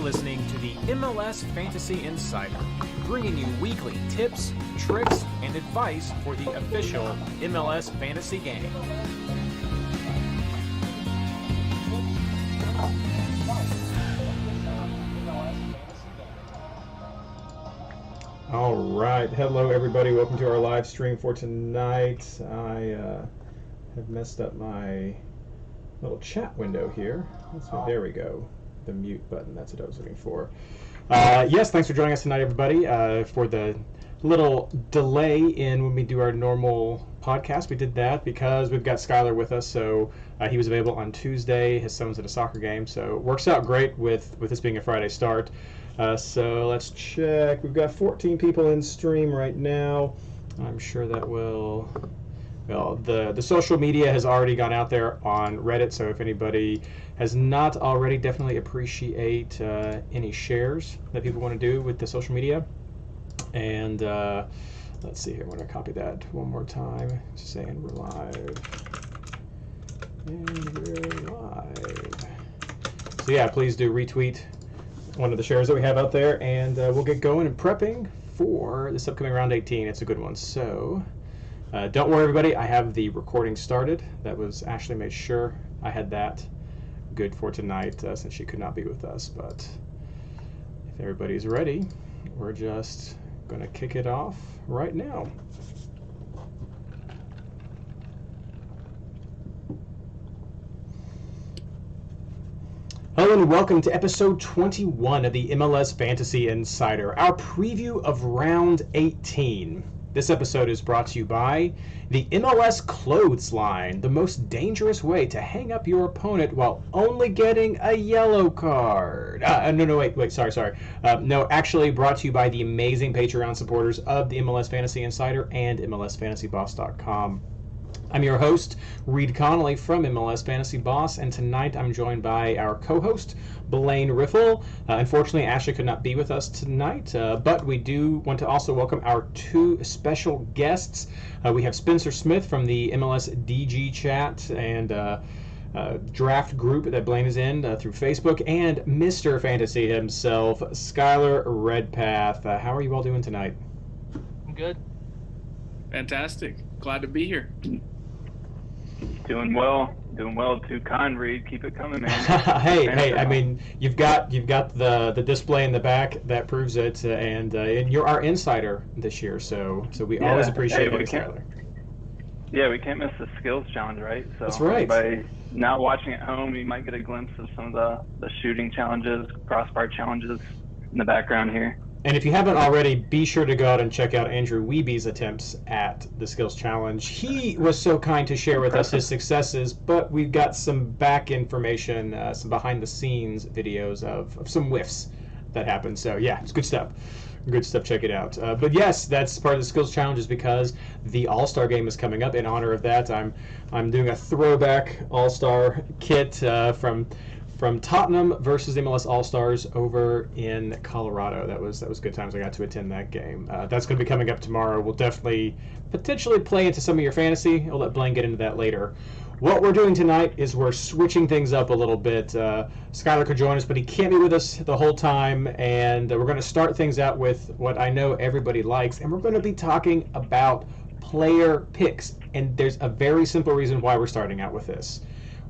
listening to the MLS Fantasy Insider, bringing you weekly tips, tricks, and advice for the official MLS Fantasy game. All right. Hello, everybody. Welcome to our live stream for tonight. I have messed up my little chat window here. There we go. The mute button. That's what I was looking for. Yes, thanks for joining us tonight, everybody. For the little delay in when we do our normal podcast, we did that because we've got Schuyler with us. So he was available on Tuesday. His son was at a soccer game, so it works out great with this being a Friday start. So let's check. We've got 14 people in stream right now. I'm sure that will... Well, the social media has already gone out there on Reddit, so if anybody has not already, definitely appreciate any shares that people want to do with the social media. And let's see here. I'm going to copy that one more time. Just saying we're live. And we're live. So yeah, please do retweet one of the shares that we have out there, and we'll get going and prepping for this upcoming round 18. It's a good one. So don't worry, everybody. I have the recording started. That was Ashley made sure I had that good for tonight since she could not be with us. But if everybody's ready, we're just going to kick it off right now. Hello and welcome to episode 21 of the MLS Fantasy Insider, our preview of round 18. This episode is brought to you by the MLS Clothesline, the most dangerous way to hang up your opponent while only getting a yellow card. Sorry. No, actually brought to you by the amazing Patreon supporters of the MLS Fantasy Insider and MLSFantasyBoss.com. I'm your host, Reid Connolly from MLS Fantasy Boss, and tonight I'm joined by our co-host, Blayne Riffle. Unfortunately, Ashley could not be with us tonight, but we do want to also welcome our two special guests. We have Spencer Smith from the MLS DG chat and draft group that Blayne is in through Facebook, and Mr. Fantasy himself, Schuyler Redpath. How are you all doing tonight? I'm good. Fantastic. Glad to be here. Doing well. Too kind, Reid. Keep it coming, man. hey. I mean, you've got the display in the back that proves it, and you're our insider this year. So we always appreciate it, Schuyler. Yeah, we can't miss the skills challenge, right? So that's right. By not watching at home, you might get a glimpse of some of the shooting challenges, crossbar challenges in the background here. And if you haven't already, be sure to go out and check out Andrew Weeby's attempts at the Skills Challenge. He was so kind to share with us his successes, but we've got some back information, some behind-the-scenes videos of some whiffs that happened. So, yeah, it's good stuff. Good stuff. Check it out. But, yes, that's part of the Skills Challenge is because the All-Star Game is coming up. In honor of that, I'm doing a throwback All-Star kit from Tottenham versus the MLS All-Stars over in Colorado. That was good times. I got to attend that game. That's going to be coming up tomorrow. We'll definitely potentially play into some of your fantasy. I'll let Blayne get into that later. What we're doing tonight is we're switching things up a little bit. Schuyler could join us, but he can't be with us the whole time, and we're going to start things out with what I know everybody likes, and we're going to be talking about player picks. And there's a very simple reason why we're starting out with this.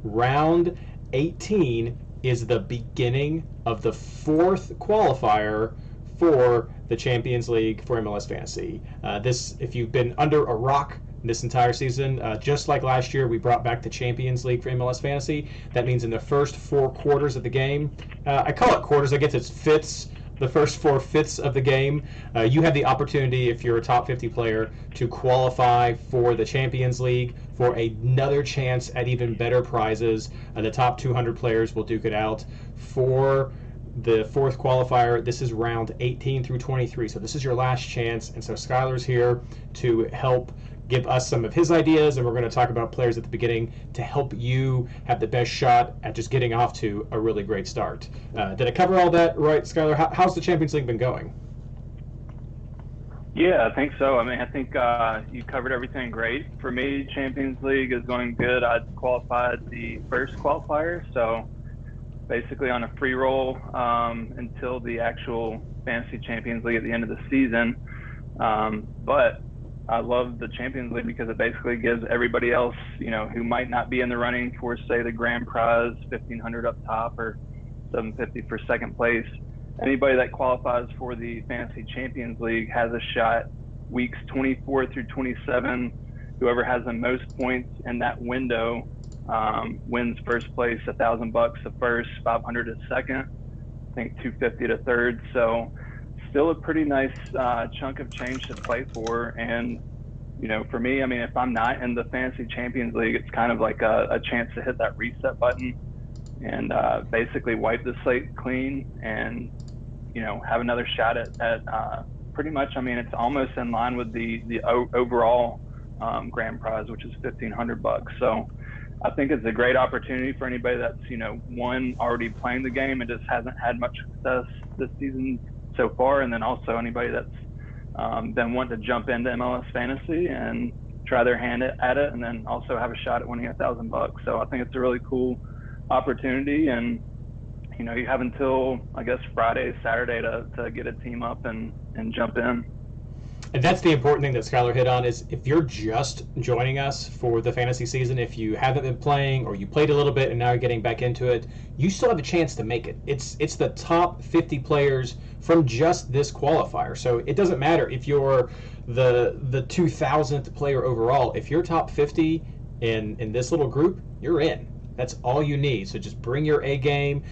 Round 18 is the beginning of the fourth qualifier for the Champions League for MLS Fantasy. If you've been under a rock this entire season, just like last year, we brought back the Champions League for MLS Fantasy. That means in the first four quarters of the game, I call it quarters, I guess it's fifths. The first 4/5 of the game, you have the opportunity, if you're a top 50 player, to qualify for the Champions League for another chance at even better prizes. The top 200 players will duke it out. For the fourth qualifier, this is round 18 through 23, so this is your last chance, and so Schuyler's here to help give us some of his ideas, and we're going to talk about players at the beginning to help you have the best shot at just getting off to a really great start. Did I cover all that right, Schuyler? How's the Champions League been going? Yeah, I think so. I mean, I think you covered everything great. For me, Champions League is going good. I qualified the first qualifier, so basically on a free roll until the actual Fantasy Champions League at the end of the season. But I love the Champions League because it basically gives everybody else, who might not be in the running for, say, the grand prize, $1,500 up top or $750 for second place. Anybody that qualifies for the Fantasy Champions League has a shot weeks 24 through 27. Whoever has the most points in that window wins first place, $1,000 to first, $500 to second, I think $250 to third. So still a pretty nice chunk of change to play for. And, for me, I mean, if I'm not in the Fantasy Champions League, it's kind of like a chance to hit that reset button and basically wipe the slate clean and, have another shot at pretty much, I mean, it's almost in line with the overall grand prize, which is $1,500. So I think it's a great opportunity for anybody that's, one, already playing the game and just hasn't had much success this season so far, and then also anybody that's been wanting to jump into MLS Fantasy and try their hand at it, and then also have a shot at winning $1,000. So I think it's a really cool opportunity, and you have until, I guess, Friday, Saturday to get a team up and jump in. And that's the important thing that Schuyler hit on, is if you're just joining us for the fantasy season, if you haven't been playing or you played a little bit and now you're getting back into it, you still have a chance to make it. It's the top 50 players from just this qualifier. So it doesn't matter if you're the 2,000th player overall. If you're top 50 in this little group, you're in. That's all you need. So just bring your A game.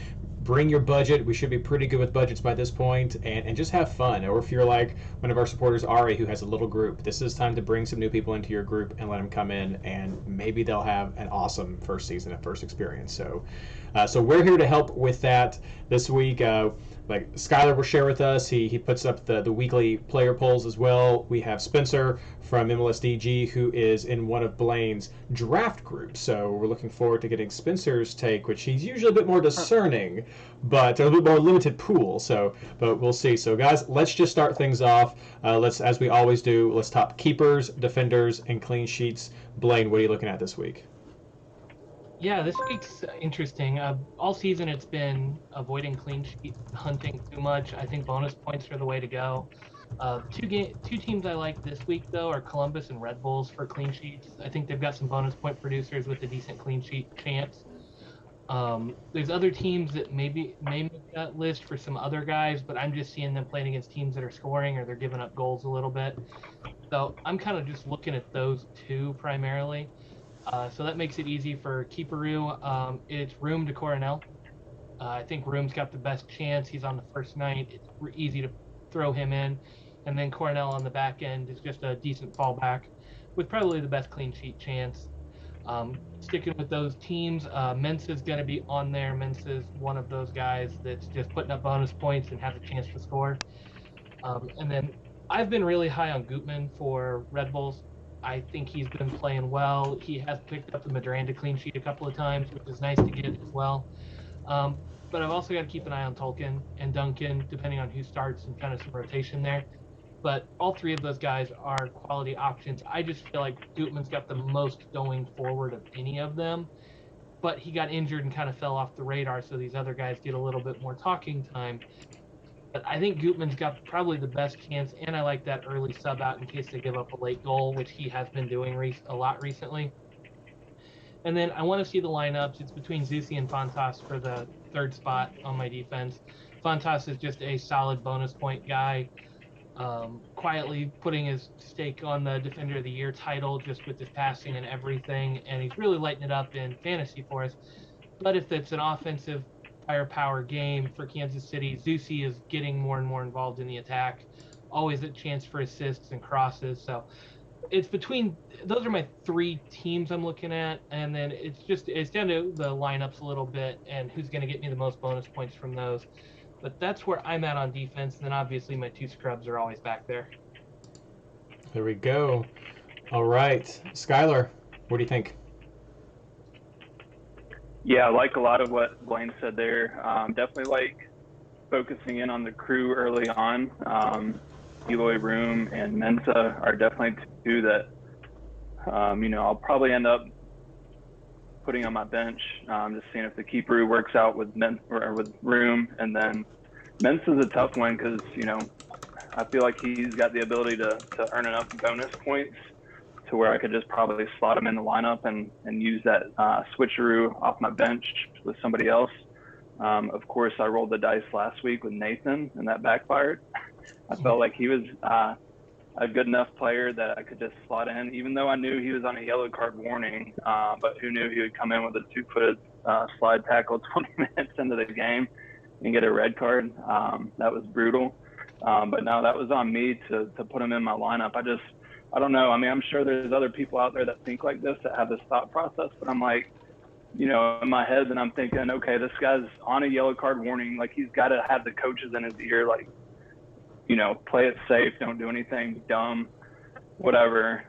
Bring your budget. We should be pretty good with budgets by this point, and just have fun. Or if you're like one of our supporters, Ari, who has a little group, this is time to bring some new people into your group and let them come in, and maybe they'll have an awesome first season, a first experience. So we're here to help with that this week. Like Schuyler will share with us. He puts up the weekly player polls as well. We have Spencer from MLSDG, who is in one of Blayne's draft groups. So we're looking forward to getting Spencer's take, which he's usually a bit more discerning, but a little bit more limited pool. But we'll see. So guys, let's just start things off. Let's, as we always do, let's top keepers, defenders, and clean sheets. Blayne, what are you looking at this week? Yeah, this week's interesting. All season it's been avoiding clean sheet hunting too much. I think bonus points are the way to go. Two teams I like this week, though, are Columbus and Red Bulls for clean sheets. I think they've got some bonus point producers with a decent clean sheet chance. There's other teams that may make that list for some other guys, but I'm just seeing them playing against teams that are scoring or they're giving up goals a little bit. So I'm kind of just looking at those two primarily. So that makes it easy for Keeperoo. It's Room to Coronel. I think Room's got the best chance. He's on the first night. It's easy to throw him in. And then Coronel on the back end is just a decent fallback with probably the best clean sheet chance. Sticking with those teams, Mensa's going to be on there. Mensa's one of those guys that's just putting up bonus points and has a chance to score. And then I've been really high on Gutman for Red Bulls. I think he's been playing well. He has picked up the Madranda clean sheet a couple of times, which is nice to get as well. But I've also got to keep an eye on Tolkien and Duncan, depending on who starts and kind of some rotation there. But all three of those guys are quality options. I just feel like Gutman's got the most going forward of any of them. But he got injured and kind of fell off the radar, so these other guys get a little bit more talking time. But I think Gutman's got probably the best chance, and I like that early sub out in case they give up a late goal, which he has been doing a lot recently. And then I want to see the lineups. It's between Zusi and Fontas for the third spot on my defense. Fontas is just a solid bonus point guy, quietly putting his stake on the Defender of the Year title just with his passing and everything, and he's really lighting it up in fantasy for us. But if it's an offensive firepower game for Kansas City, Zusi is getting more and more involved in the attack, always a chance for assists and crosses. So it's between those are my three teams I'm looking at, and then it's down to the lineups a little bit and who's going to get me the most bonus points from those. But that's where I'm at on defense, and then obviously my two scrubs are always back there. There we go. All right, Schuyler, what do you think? Yeah, I like a lot of what Blayne said there. Definitely like focusing in on the crew early on. Eloy, Room, and Mensa are definitely two that, I'll probably end up putting on my bench, just seeing if the keeper works out with with Room. And then Mintz is a tough one because, I feel like he's got the ability to earn enough bonus points to where I could just probably slot him in the lineup and use that switcheroo off my bench with somebody else. Of course, I rolled the dice last week with Nathan, and that backfired. I felt like he was a good enough player that I could just slot in, even though I knew he was on a yellow card warning. But who knew he would come in with a 2-footed slide tackle 20 minutes into the game and get a red card. That was brutal. But no, that was on me to put him in my lineup. I don't know. I mean, I'm sure there's other people out there that think like this, that have this thought process, but I'm like, in my head, and I'm thinking, okay, this guy's on a yellow card warning. Like, he's got to have the coaches in his ear, like, play it safe. Don't do anything dumb, whatever.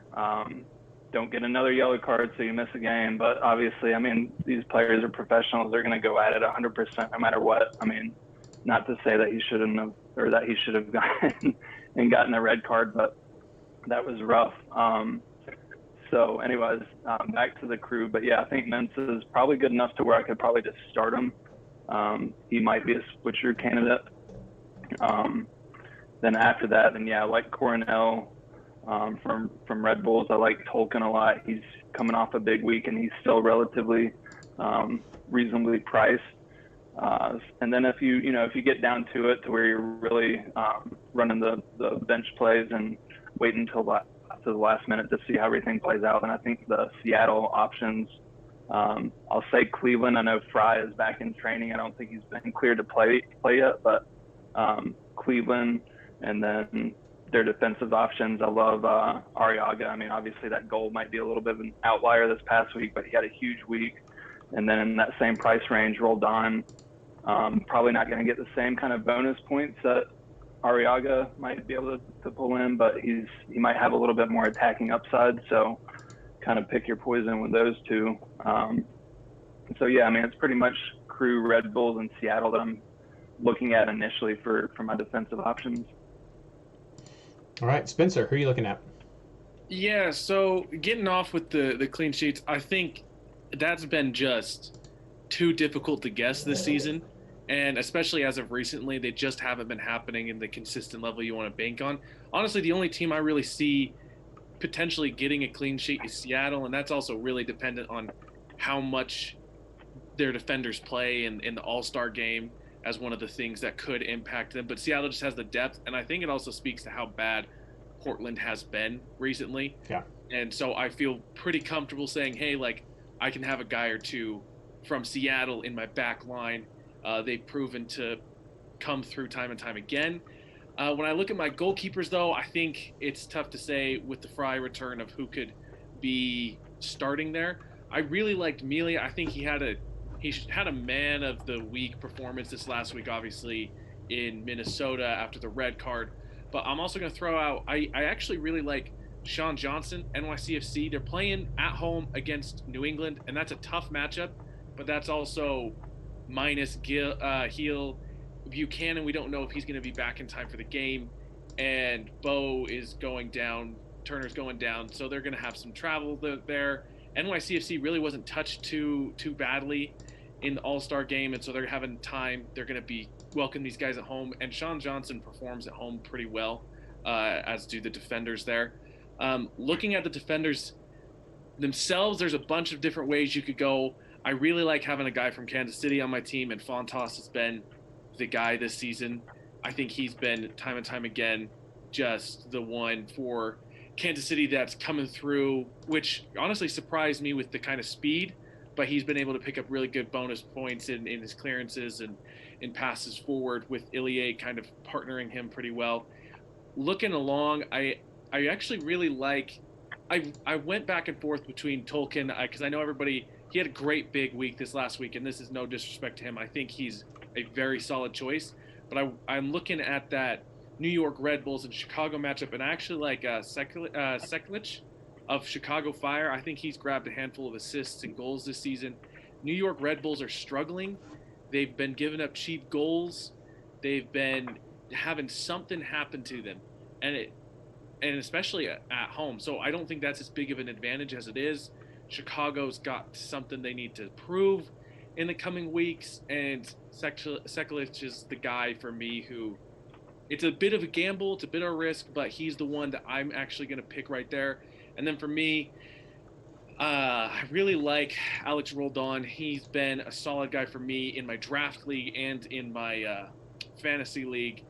Don't get another yellow card so you miss a game. But obviously, I mean, these players are professionals. They're going to go at it 100% no matter what. I mean, not to say that he shouldn't have, or that he should have gotten a red card, but that was rough. So anyways, back to the crew. But yeah, I think Mintz is probably good enough to where I could probably just start him. He might be a switcher candidate. Then after that, I like Coronel from Red Bulls. I like Tolkien a lot. He's coming off a big week and he's still relatively reasonably priced. And then if you get down to it to where you're really running the bench plays and waiting until the last minute to see how everything plays out, and I think the Seattle options, I'll say Cleveland. I know Fry is back in training. I don't think he's been cleared to play yet, but Cleveland, and then their defensive options. I love Arriaga. I mean, obviously that goal might be a little bit of an outlier this past week, but he had a huge week. And then in that same price range, Roldan, probably not going to get the same kind of bonus points that Arriaga might be able to pull in, but he might have a little bit more attacking upside. So kind of pick your poison with those two. So yeah, I mean, it's pretty much Crew, Red Bulls, and Seattle that I'm looking at initially for my defensive options. All right, Spencer, who are you looking at? Yeah, so getting off with the clean sheets, I think that's been just too difficult to guess this season. And especially as of recently, they just haven't been happening in the consistent level you want to bank on. Honestly, the only team I really see potentially getting a clean sheet is Seattle, and that's also really dependent on how much their defenders play in the All-Star game as one of the things that could impact them. But Seattle just has the depth, and I think it also speaks to how bad Portland has been recently. Yeah. And so I feel pretty comfortable saying, hey, like, I can have a guy or two from Seattle in my back line. They've proven to come through time and time again. When I look at my goalkeepers, though, I think it's tough to say with the Fry return of who could be starting there. I really liked Melia. I think he had a man of the week performance this last week, obviously, in Minnesota after the red card. But I'm also going to throw out, I actually really like Sean Johnson, NYCFC. They're playing at home against New England, and that's a tough matchup, but that's also minus Heel. Buchanan, we don't know if he's going to be back in time for the game, and Bo is going down, Turner's going down, so they're going to have some travel there. NYCFC really wasn't touched too badly in the All-Star game, and so they're having time. They're going to be welcoming these guys at home, and Sean Johnson performs at home pretty well, as do the defenders there. Looking at the defenders themselves, there's a bunch of different ways you could go. I really like having a guy from Kansas City on my team, and Fontas has been the guy this season. I think he's been time and time again just the one for Kansas City that's coming through, which honestly surprised me with the kind of speed, but he's been able to pick up really good bonus points in his clearances and in passes forward, with Ilie kind of partnering him pretty well. Looking along, I actually really like – I went back and forth between Tolkien because I know everybody – he had a great big week this last week, and this is no disrespect to him. I think he's a very solid choice. But I'm looking at that New York Red Bulls and Chicago matchup, and I actually like Sekulic of Chicago Fire. I think he's grabbed a handful of assists and goals this season. New York Red Bulls are struggling. They've been giving up cheap goals. They've been having something happen to them, and especially at home. So I don't think that's as big of an advantage as it is. Chicago's got something they need to prove in the coming weeks, and Sekulic is the guy for me who it's a bit of a gamble, it's a bit of a risk, but he's the one that I'm actually going to pick right there. And then for me, I really like Alex Roldan. He's been a solid guy for me in my draft league and in my fantasy league.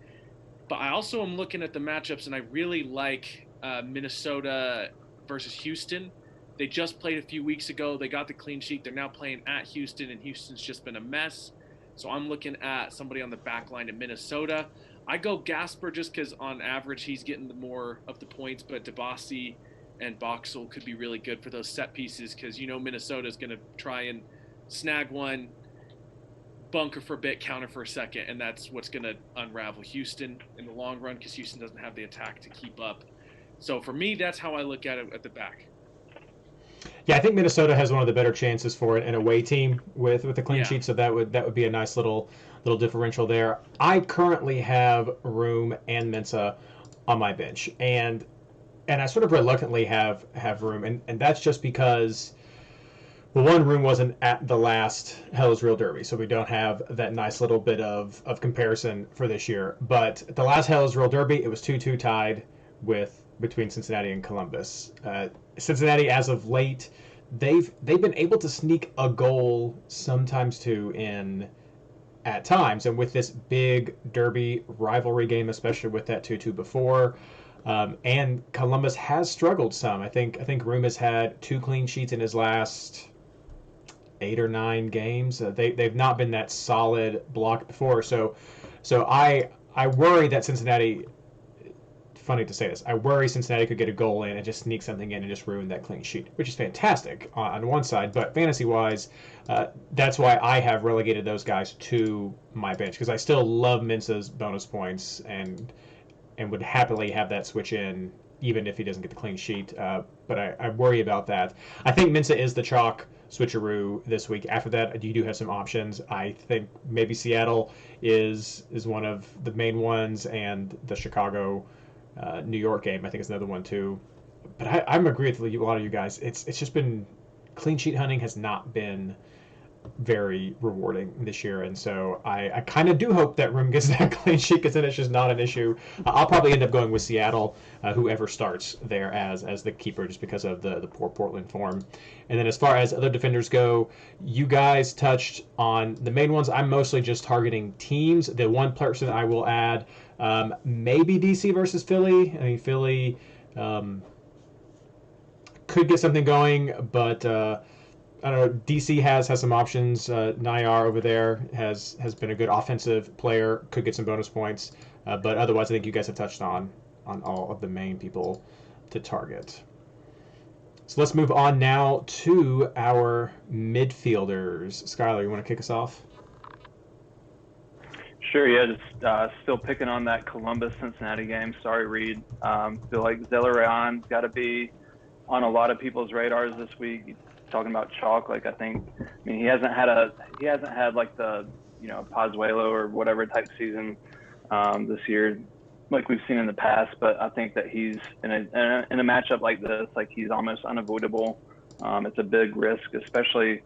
But I also am looking at the matchups, and I really like Minnesota versus Houston. They just played a few weeks ago. They got the clean sheet. They're now playing at Houston, and Houston's just been a mess. So I'm looking at somebody on the back line in Minnesota. I go Gasper just because on average he's getting the more of the points, but DeBasi and Boxall could be really good for those set pieces because, Minnesota's going to try and snag one, bunker for a bit, counter for a second, and that's what's going to unravel Houston in the long run because Houston doesn't have the attack to keep up. So for me, that's how I look at it at the back. Yeah, I think Minnesota has one of the better chances for an away team with a clean sheet, so that would be a nice little differential there. I currently have Room and Mensah on my bench, and I sort of reluctantly have Room, and that's just because, well, one, Room wasn't at the last Hell is Real Derby, so we don't have that nice little bit of comparison for this year. But the last Hell is Real Derby, it was 2-2 tied between Cincinnati and Columbus. Cincinnati, as of late, they've been able to sneak a goal, sometimes two, in at times, and with this big Derby rivalry game, especially with that 2-2 before. And Columbus has struggled some. I think Room has had 2 clean sheets in his last 8 or 9 games. They've not been that solid block before. So I worry that Cincinnati. Funny to say this, I worry Cincinnati could get a goal in and just sneak something in and just ruin that clean sheet, which is fantastic on one side, but fantasy-wise, that's why I have relegated those guys to my bench, because I still love Mensah's bonus points and would happily have that switch in even if he doesn't get the clean sheet, but I worry about that. I think Mensah is the chalk switcheroo this week. After that, you do have some options. I think maybe Seattle is one of the main ones, and the Chicago New York game, I think, is another one too. But I'm agree with a lot of you guys. It's just been clean sheet hunting has not been very rewarding this year, and so I kind of do hope that Room gets that clean sheet because then it's just not an issue. I'll probably end up going with Seattle, whoever starts there as the keeper, just because of the poor Portland form. And then as far as other defenders go, you guys touched on the main ones. I'm mostly just targeting teams. The one person I will add, maybe DC versus Philly. I mean, Philly could get something going, but I don't know. DC has some options. Nayar over there has been a good offensive player. Could get some bonus points, but otherwise, I think you guys have touched on all of the main people to target. So let's move on now to our midfielders. Schuyler, you want to kick us off? Sure, yeah, just still picking on that Columbus-Cincinnati game. Sorry, Reid. Feel like Zelarayan's got to be on a lot of people's radars this week. Talking about chalk, like I mean he hasn't had like the Pozuelo or whatever type season this year like we've seen in the past, but I think that he's in a matchup like this, like he's almost unavoidable. It's a big risk, especially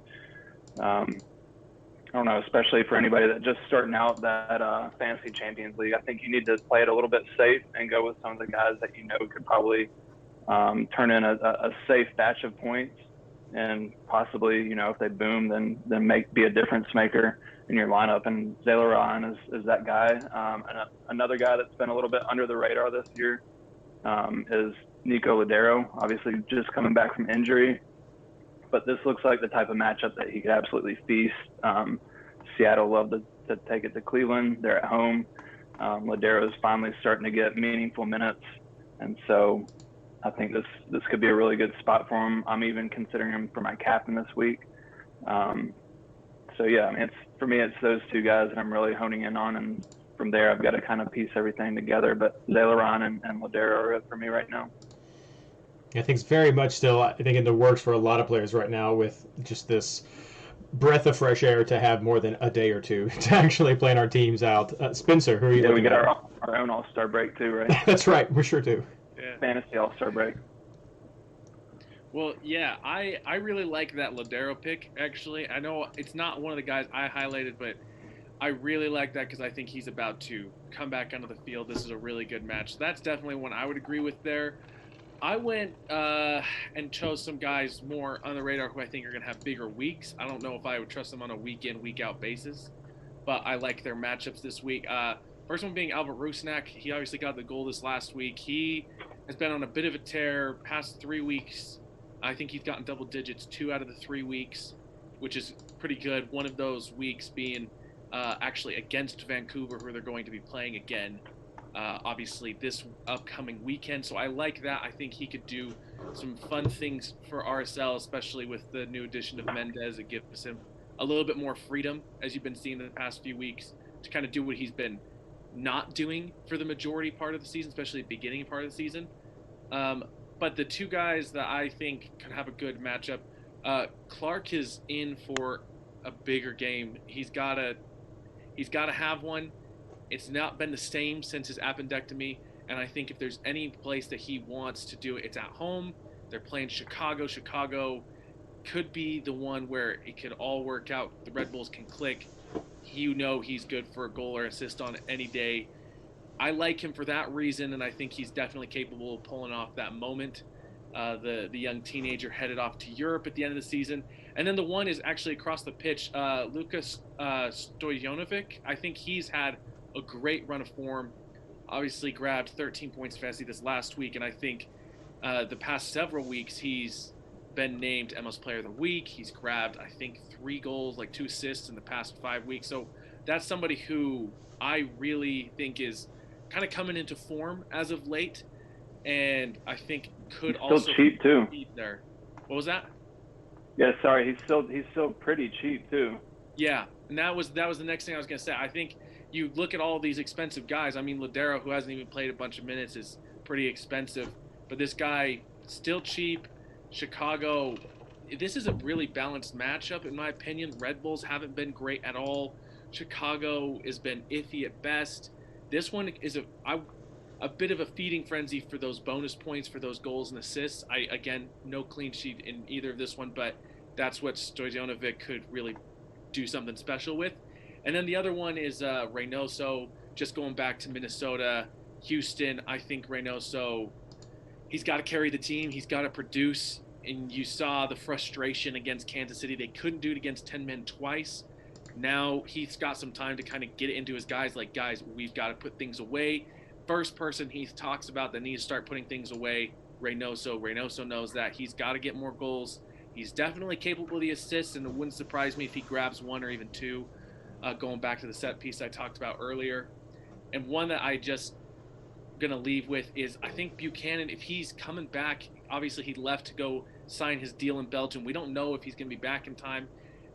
especially for anybody that just starting out that fantasy Champions League. I think you need to play it a little bit safe and go with some of the guys that could probably turn in a safe batch of points. And possibly, if they boom, then be a difference maker in your lineup. And Zelarayan is that guy. And another guy that's been a little bit under the radar this year is Nico Adero, obviously just coming back from injury. But this looks like the type of matchup that he could absolutely feast. Seattle loved to take it to Cleveland. They're at home. Ladero's finally starting to get meaningful minutes. And so I think this could be a really good spot for him. I'm even considering him for my captain this week. So yeah, I mean, for me, it's those two guys that I'm really honing in on, and from there, I've got to kind of piece everything together. But Zelarayan and Ladero are it for me right now. I think it's very much still, I think, in the works for a lot of players right now, with just this breath of fresh air to have more than a day or two to actually plan our teams out. Spencer, who are you looking at? Yeah, we get our own All-Star break too, right? That's right, we sure do. Yeah. Fantasy All-Star break. Well, yeah, I really like that Ladero pick, actually. I know it's not one of the guys I highlighted, but I really like that because I think he's about to come back onto the field. This is a really good match. So that's definitely one I would agree with there. I went and chose some guys more on the radar who I think are going to have bigger weeks. I don't know if I would trust them on a week in, week out basis, but I like their matchups this week. First one being Albert Rusnak. He obviously got the goal this last week. He has been on a bit of a tear past 3 weeks. I think he's gotten double digits 2 out of the 3 weeks, which is pretty good. One of those weeks being actually against Vancouver, who they're going to be playing again, obviously this upcoming weekend. So I like that. I think he could do some fun things for RSL, especially with the new addition of Mendez. It gives him a little bit more freedom, as you've been seeing in the past few weeks, to kind of do what he's been not doing for the majority part of the season, especially the beginning part of the season. But the two guys that I think could have a good matchup, Clark is in for a bigger game. He's got to have one. It's not been the same since his appendectomy, and I think if there's any place that he wants to do it, it's at home. They're playing Chicago. Chicago could be the one where it could all work out. The Red Bulls can click. You know he's good for a goal or assist on any day. I like him for that reason, and I think he's definitely capable of pulling off that moment. The young teenager headed off to Europe at the end of the season. And then the one is actually across the pitch, Lukas Stojanovic. I think he's had a great run of form. Obviously grabbed 13 points fantasy this last week, and I think the past several weeks he's been named MLS Player of the Week. He's grabbed, I think, 3 goals, like 2 assists in the past 5 weeks. So that's somebody who I really think is kind of coming into form as of late, and I think could still also cheap too. There. What was that? Yeah, sorry, he's still pretty cheap too. Yeah, and that was the next thing I was gonna say. I think you look at all these expensive guys. I mean, Ladero, who hasn't even played a bunch of minutes, is pretty expensive, but this guy still cheap. Chicago, this is a really balanced matchup in my opinion. Red Bulls haven't been great at all. Chicago has been iffy at best. This one is a bit of a feeding frenzy for those bonus points, for those goals and assists. Again, no clean sheet in either of this one, but that's what Stojanovic could really do something special with. And then the other one is Reynoso, just going back to Minnesota. Houston, I think Reynoso, he's got to carry the team. He's got to produce. And you saw the frustration against Kansas City. They couldn't do it against 10 men twice. Now he's got some time to kind of get it into his guys, like, guys, we've got to put things away. First person he talks about that needs to start putting things away, Reynoso. Reynoso knows that. He's got to get more goals. He's definitely capable of the assists, and it wouldn't surprise me if he grabs 1 or even 2, going back to the set piece I talked about earlier. And one that I just going to leave with is, I think Buchanan, if he's coming back, obviously he left to go sign his deal in Belgium. We don't know if he's going to be back in time.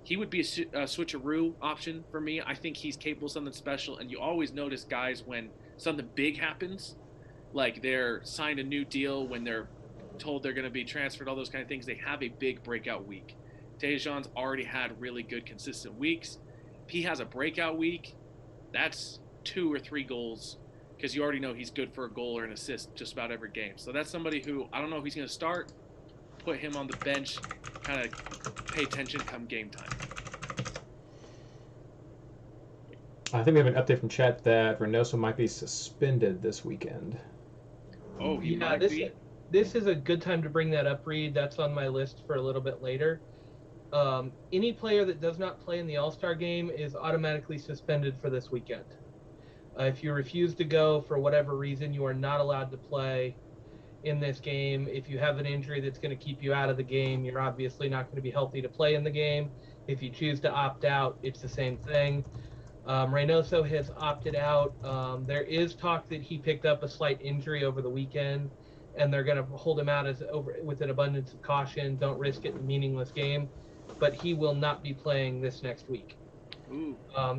He would be a switcheroo option for me. I think he's capable of something special, and you always notice guys when something big happens, like they're signed a new deal, when they're told they're going to be transferred, all those kind of things, they have a big breakout week. Tejan's already had really good, consistent weeks. If he has a breakout week, that's 2 or 3 goals, because you already know he's good for a goal or an assist just about every game. So that's somebody who, I don't know if he's going to start, put him on the bench, kind of pay attention come game time. I think we have an update from chat that Reynoso might be suspended this weekend. Oh, he yeah, might be. This is a good time to bring that up, Reid. That's on my list for a little bit later. Any player that does not play in the All-Star game is automatically suspended for this weekend. If you refuse to go for whatever reason, you are not allowed to play in this game. If you have an injury that's going to keep you out of the game, you're obviously not going to be healthy to play in the game. If you choose to opt out, it's the same thing. Reynoso has opted out. There is talk that he picked up a slight injury over the weekend, and they're going to hold him out with an abundance of caution. Don't risk it in a meaningless game. But he will not be playing this next week. Ooh.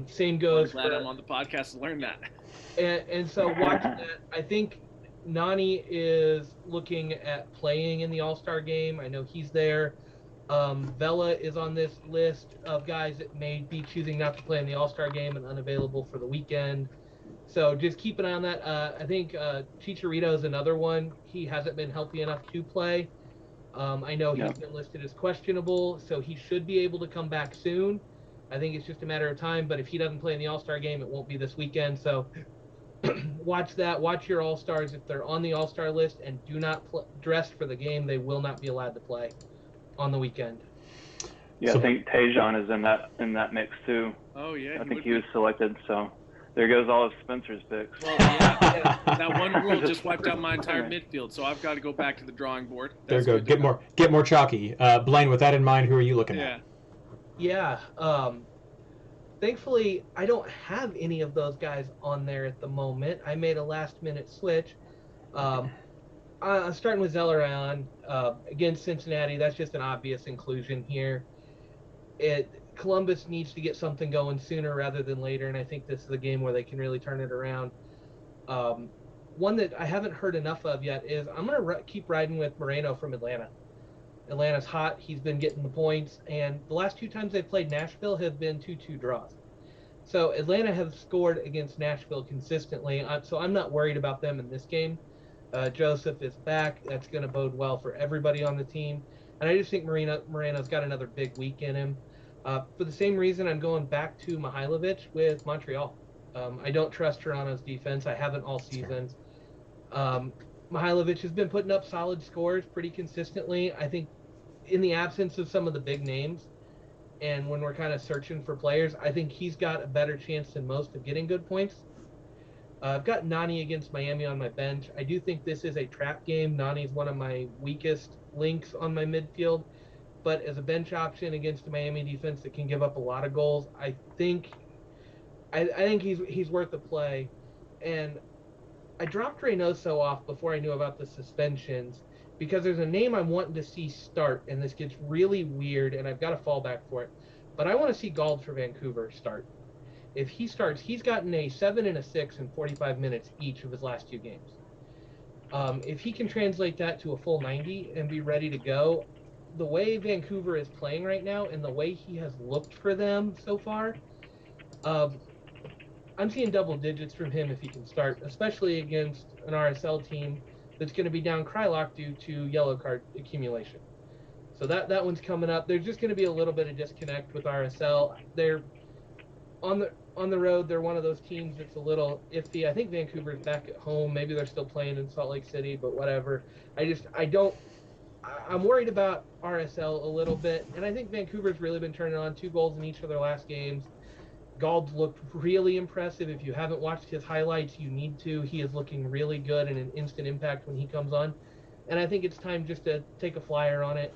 Same goes. I'm glad I'm on the podcast to learn that. And so watching that, I think Nani is looking at playing in the All-Star game. I know he's there. Vela is on this list of guys that may be choosing not to play in the All-Star game and unavailable for the weekend. So just keep an eye on that. I think Chicharito is another one. He hasn't been healthy enough to play. I know he's been listed as questionable, so he should be able to come back soon. I think it's just a matter of time, but if he doesn't play in the All-Star game, it won't be this weekend. So watch that. Watch your All-Stars. If they're on the All-Star list and do not dress for the game, they will not be allowed to play on the weekend. Yeah, I think Tajon is in that mix too. Oh yeah, I think he was selected. So there goes all of Spencer's picks. Well, yeah. That one rule just wiped out my entire midfield, so I've got to go back to the drawing board. That's there you go. Get more chalky. Blayne, with that in mind, who are you looking at? Yeah. Thankfully, I don't have any of those guys on there at the moment. I made a last-minute switch. I'm starting with Zelleran against Cincinnati. That's just an obvious inclusion here. Columbus needs to get something going sooner rather than later, and I think this is a game where they can really turn it around. One that I haven't heard enough of yet is I'm going to keep riding with Moreno from Atlanta. Atlanta's hot. He's been getting the points, and the last 2 times they've played Nashville have been 2-2 draws. So Atlanta has scored against Nashville consistently, so I'm not worried about them in this game. Joseph is back. That's going to bode well for everybody on the team, and I just think Moreno's got another big week in him. For the same reason, I'm going back to Mihailovic with Montreal. I don't trust Toronto's defense. I haven't all season. Mihailovic has been putting up solid scores pretty consistently. I think in the absence of some of the big names, and when we're kind of searching for players, I think he's got a better chance than most of getting good points. I've got Nani against Miami on my bench. I do think this is a trap game. Nani's one of my weakest links on my midfield, but as a bench option against a Miami defense that can give up a lot of goals, I think he's worth a play. And I dropped Reynoso off before I knew about the suspensions because there's a name I'm wanting to see start, and this gets really weird, and I've got a fallback for it. But I want to see Gauld for Vancouver start. If he starts, he's gotten a 7 and a 6 in 45 minutes each of his last 2 games. If he can translate that to a full 90 and be ready to go, the way Vancouver is playing right now and the way he has looked for them so far, I'm seeing double digits from him if he can start, especially against an RSL team that's going to be down Krylock due to yellow card accumulation. So that one's coming up. There's just going to be a little bit of disconnect with RSL. They're on the road. They're one of those teams that's a little iffy. I think Vancouver's back at home. Maybe they're still playing in Salt Lake City, but whatever. I'm worried about RSL a little bit, and I think Vancouver's really been turning on 2 goals in each of their last games. Gauld's looked really impressive. If you haven't watched his highlights, you need to. He is looking really good and an instant impact when he comes on. And I think it's time just to take a flyer on it.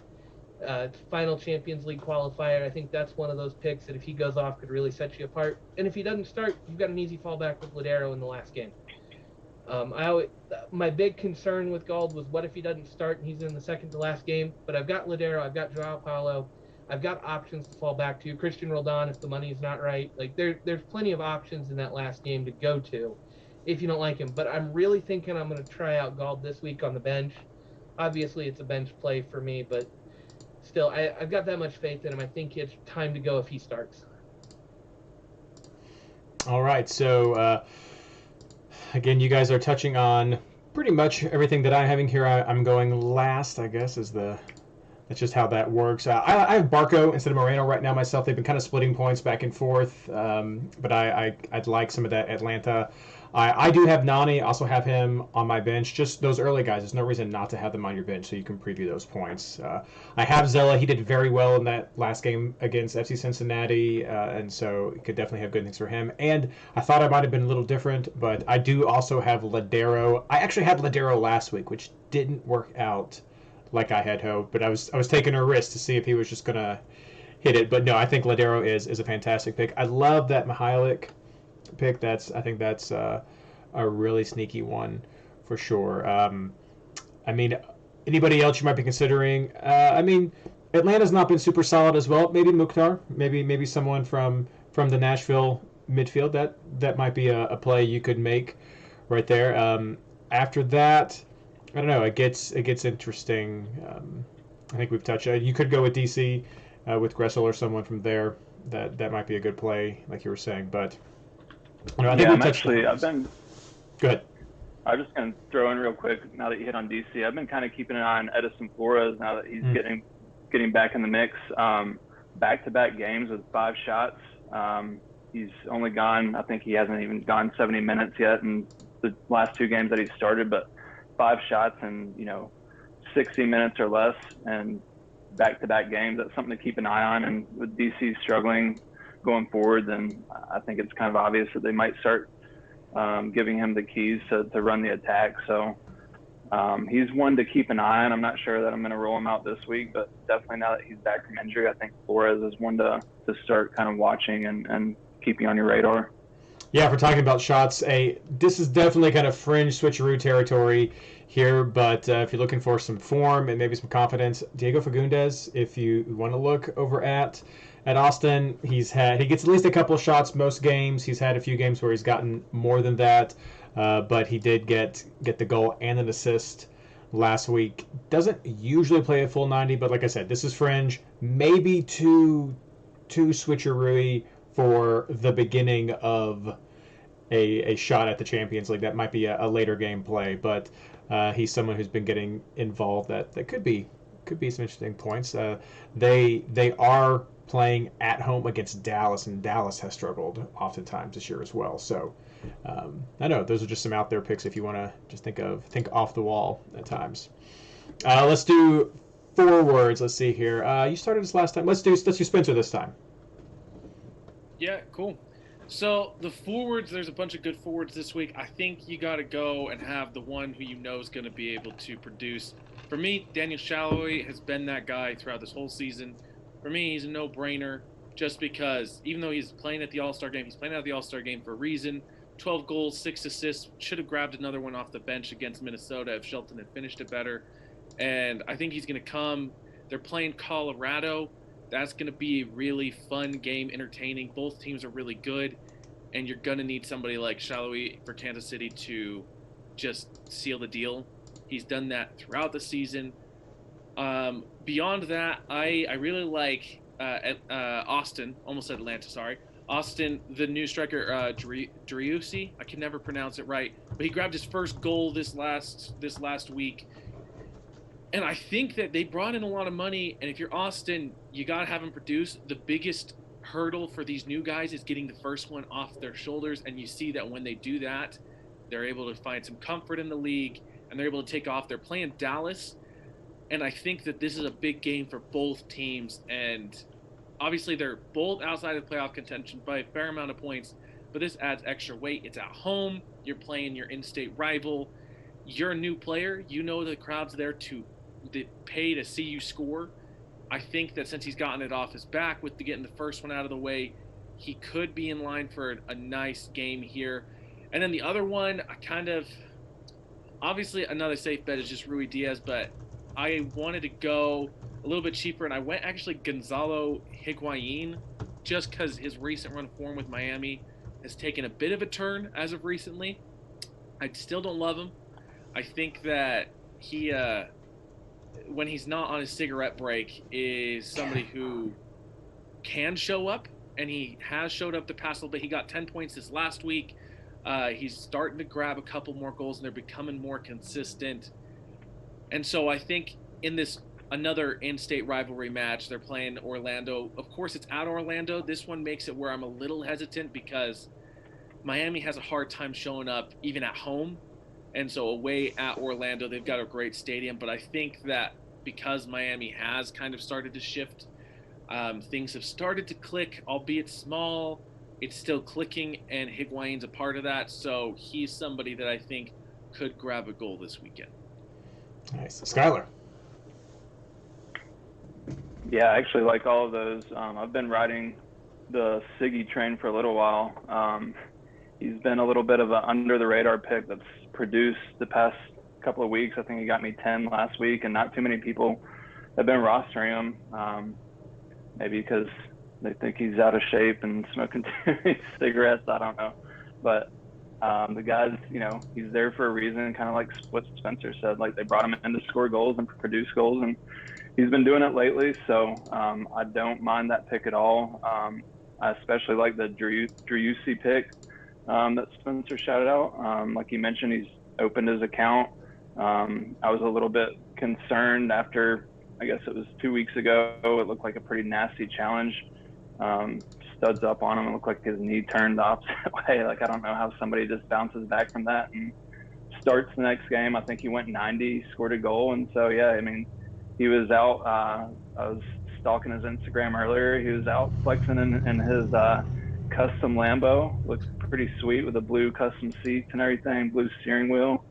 Final Champions League qualifier, I think that's one of those picks that if he goes off could really set you apart. And if he doesn't start, you've got an easy fallback with Adero in the last game. My big concern with Gauld was what if he doesn't start and he's in the second to last game. But I've got Adero, I've got Joao Paulo, I've got options to fall back to. Christian Roldan, if the money's not right. Like there's plenty of options in that last game to go to if you don't like him. But I'm really thinking I'm going to try out Gauld this week on the bench. Obviously, it's a bench play for me, but still, I've got that much faith in him. I think it's time to go if he starts. All right, so again, you guys are touching on pretty much everything that I'm having here. I'm going last, I guess, that's just how that works. I have Barco instead of Moreno right now myself. They've been kind of splitting points back and forth, but I'd like some of that Atlanta. I do have Nani, also have him on my bench. Just those early guys, there's no reason not to have them on your bench so you can preview those points. I have Zella. He did very well in that last game against FC Cincinnati, and so could definitely have good things for him. And I thought I might have been a little different, but I do also have Ladero. I actually had Ladero last week, which didn't work out like I had hoped, but I was taking a risk to see if he was just going to hit it. But no, I think Ladero is a fantastic pick. I love that Mihailovic pick. I think that's a really sneaky one for sure. I mean, anybody else you might be considering? I mean, Atlanta's not been super solid as well. Maybe Mukhtar, maybe someone from the Nashville midfield. That might be a play you could make right there. After that, I don't know. It gets interesting. I think we've touched. You could go with DC with Gressel or someone from there. That might be a good play, like you were saying. But I think we've touched. I've been. Go ahead. I'm just going to throw in real quick now that you hit on DC. I've been kind of keeping an eye on Edison Flores now that he's getting back in the mix. Back-to-back games with 5 shots. He's only gone, I think he hasn't even gone 70 minutes yet in the last 2 games that he started, but 5 shots in, 60 minutes or less and back-to-back games. That's something to keep an eye on. And with DC struggling going forward, then I think it's kind of obvious that they might start giving him the keys to run the attack. So he's one to keep an eye on. I'm not sure that I'm going to roll him out this week, but definitely now that he's back from injury, I think Flores is one to start kind of watching and keeping on your radar. Yeah, if we're talking about shots, this is definitely kind of fringe switcheroo territory here, but if you're looking for some form and maybe some confidence, Diego Fagundes, if you want to look over at Austin, he gets at least a couple shots most games. He's had a few games where he's gotten more than that, but he did get the goal and an assist last week. Doesn't usually play a full 90, but like I said, this is fringe. Maybe too switcheroo for the beginning of a shot at the Champions League. That might be a later game play, but he's someone who's been getting involved that could be some interesting points. They are playing at home against Dallas, and Dallas has struggled oftentimes this year as well. So I know those are just some out there picks if you want to just think off the wall at times. Let's do forwards. Let's see here. You started this last time. Let's do Spencer this time. Yeah, cool. So the forwards, there's a bunch of good forwards this week. I think you got to go and have the one who you know is going to be able to produce. For me, Daniel Shalhoub has been that guy throughout this whole season. For me, he's a no-brainer just because even though he's playing at the All-Star game, he's playing at the All-Star game for a reason. 12 goals, 6 assists. Should have grabbed another one off the bench against Minnesota if Shelton had finished it better. And I think he's going to come. They're playing Colorado. That's going to be a really fun game, entertaining. Both teams are really good, and you're going to need somebody like Shalhoub for Kansas City to just seal the deal. He's done that throughout the season. Beyond that, I really like Austin. Almost said Atlanta, sorry. Austin, the new striker, Driussi. I can never pronounce it right, but he grabbed his first goal this last week. And I think that they brought in a lot of money, and if you're Austin, you got to have them produce. The biggest hurdle for these new guys is getting the first one off their shoulders, and you see that when they do that, they're able to find some comfort in the league, and they're able to take off. They're playing Dallas, and I think that this is a big game for both teams, and obviously they're both outside of playoff contention by a fair amount of points, but this adds extra weight. It's at home. You're playing your in-state rival. You're a new player. You know the crowd's there to pay to see you score. I think that since he's gotten it off his back with getting the first one out of the way, he could be in line for a nice game here. And then the other one, obviously another safe bet is just Rui Diaz, but I wanted to go a little bit cheaper, and I went actually Gonzalo Higuain just because his recent run form with Miami has taken a bit of a turn as of recently. I still don't love him. I think that he when he's not on his cigarette break, is somebody who can show up, and he has showed up the past little bit. He got 10 points this last week. He's starting to grab a couple more goals, and they're becoming more consistent. And so I think in this another in-state rivalry match, they're playing Orlando. Of course, it's at Orlando. This one makes it where I'm a little hesitant because Miami has a hard time showing up even at home. And so away at Orlando, they've got a great stadium. But I think that because Miami has kind of started to shift, things have started to click, albeit small. It's still clicking, and Higuain's a part of that. So he's somebody that I think could grab a goal this weekend. Nice. Schuyler. Yeah, I actually like all of those. I've been riding the Siggy train for a little while. He's been a little bit of an under-the-radar pick that's produced the past couple of weeks. I think he got me 10 last week, and not too many people have been rostering him. Maybe because they think he's out of shape and smoking too many cigarettes. I don't know. But the guy's, he's there for a reason, kind of like what Spencer said. Like, they brought him in to score goals and produce goals, and he's been doing it lately. So I don't mind that pick at all. I especially like the Driussi pick that Spencer shouted out. Like you mentioned, he's opened his account. I was a little bit concerned after, I guess it was 2 weeks ago. It looked like a pretty nasty challenge. Studs up on him. It looked like his knee turned the opposite way. Like, I don't know how somebody just bounces back from that and starts the next game. I think he went 90, scored a goal. And so, yeah, I mean, he was out. I was stalking his Instagram earlier. He was out flexing in his custom Lambo. Looks pretty sweet with the blue custom seats and everything, blue steering wheel.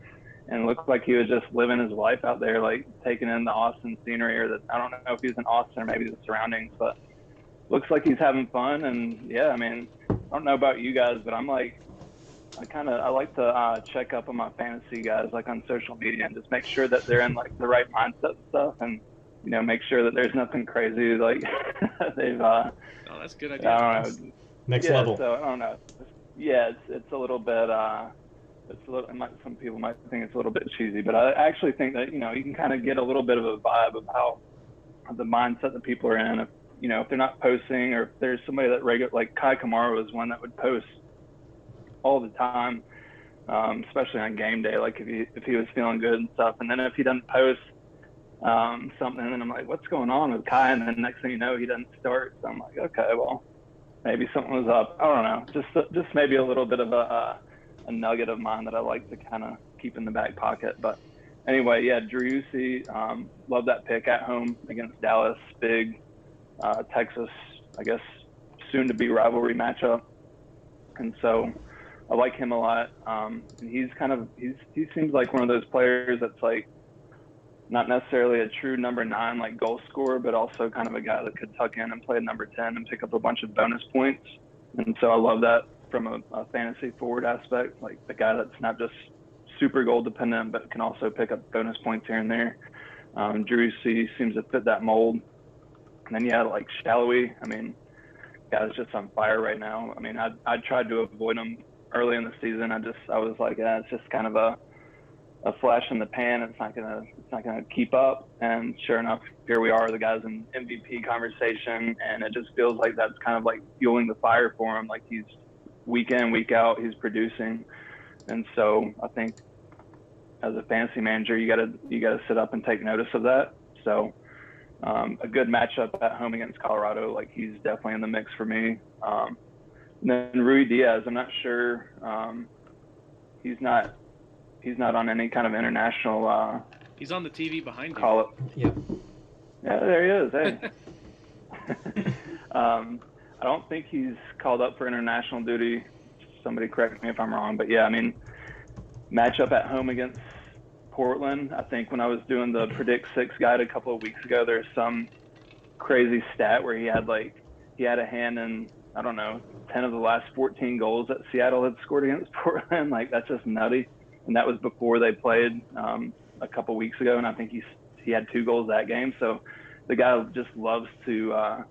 And looked like he was just living his life out there, like taking in the Austin scenery, or I don't know if he's in Austin or maybe the surroundings, but looks like he's having fun. And yeah, I mean, I don't know about you guys, but I'm like, I like to check up on my fantasy guys, like on social media, and just make sure that they're in like the right mindset and stuff, and you know, make sure that there's nothing crazy like they've. Oh, that's a good idea. I don't know. Next level. So I don't know. Yeah, it's a little bit. It's a little. Some people might think it's a little bit cheesy, but I actually think that, you know, you can kind of get a little bit of a vibe of how the mindset that people are in. If, you know, if they're not posting, or if there's somebody that like Kai Kamara was one that would post all the time, especially on game day, like if he was feeling good and stuff. And then if he doesn't post something, and I'm like, what's going on with Kai? And then next thing you know, he doesn't start. So I'm like, okay, well, maybe something was up. I don't know. Just maybe a little bit of a nugget of mine that I like to kind of keep in the back pocket. But anyway, yeah, Driussi, love that pick at home against Dallas. Big Texas, I guess, soon to be rivalry matchup. And so I like him a lot. And he seems like one of those players that's like not necessarily a true number 9 like goal scorer, but also kind of a guy that could tuck in and play number 10 and pick up a bunch of bonus points. And so I love that from a fantasy forward aspect, like the guy that's not just super goal dependent, but can also pick up bonus points here and there. Driussi seems to fit that mold. And then, yeah, like Shallowy, I mean, guy's just on fire right now. I mean, I tried to avoid him early in the season. I was like, it's just kind of a flash in the pan. It's not gonna keep up. And sure enough, here we are. The guy's in MVP conversation, and it just feels like that's kind of like fueling the fire for him. Like he's week in, week out, he's producing. And so I think as a fantasy manager, you gotta sit up and take notice of that. So a good matchup at home against Colorado, like he's definitely in the mix for me. And then Rui Diaz, I'm not sure. He's not on any kind of international. He's on the TV behind you. Call it. Yeah. Yeah, there he is. Hey. I don't think he's called up for international duty. Somebody correct me if I'm wrong, but yeah, I mean, matchup at home against Portland. I think when I was doing the Predict 6 guide a couple of weeks ago, there's some crazy stat where he had a hand in, I don't know, 10 of the last 14 goals that Seattle had scored against Portland. Like, that's just nutty. And that was before they played a couple weeks ago, and I think he had 2 goals that game. So the guy just loves to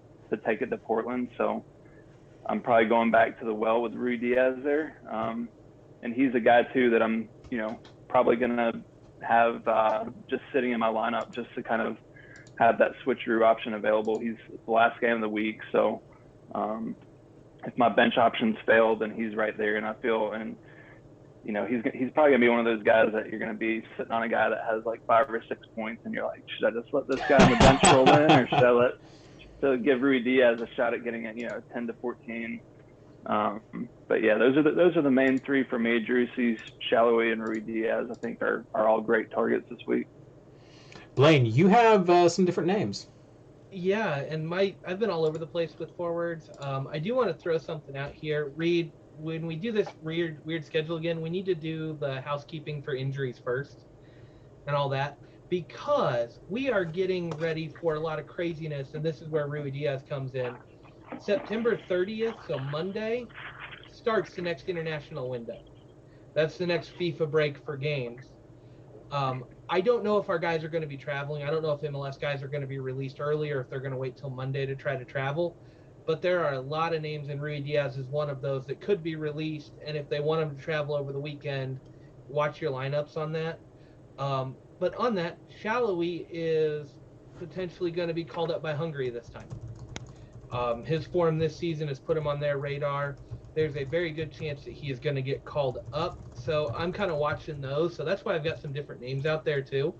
take it to Portland. So I'm probably going back to the well with Rui Diaz there. And he's a guy too that I'm, you know, probably gonna have just sitting in my lineup just to kind of have that switcheroo option available. He's the last game of the week, so if my bench options fail, then he's right there. And I feel, and you know, he's probably gonna be one of those guys that you're gonna be sitting on a guy that has like 5 or 6 points, and you're like, should I just let this guy on the bench roll in, or should I give Rui Diaz a shot at getting it, you know, 10 to 14? But yeah, those are the main 3 for me. Driussi, Shallowy, and Rui Diaz, I think are all great targets this week. Blayne, you have some different names. Yeah, and I've been all over the place with forwards. I do want to throw something out here. Reid, when we do this weird schedule again, we need to do the housekeeping for injuries first and all that, because we are getting ready for a lot of craziness, and this is where Rui Diaz comes in. September 30th, so Monday, starts the next international window. That's the next FIFA break for games. I don't know if our guys are going to be traveling. I don't know if MLS guys are going to be released early or if they're going to wait till Monday to try to travel. But there are a lot of names, and Rui Diaz is one of those that could be released. And if they want him to travel over the weekend, watch your lineups on that. But on that, Shallowy is potentially going to be called up by Hungary this time. His form this season has put him on their radar. there's a very good chance that he is going to get called up. So I'm kind of watching those. So that's why I've got some different names out there too.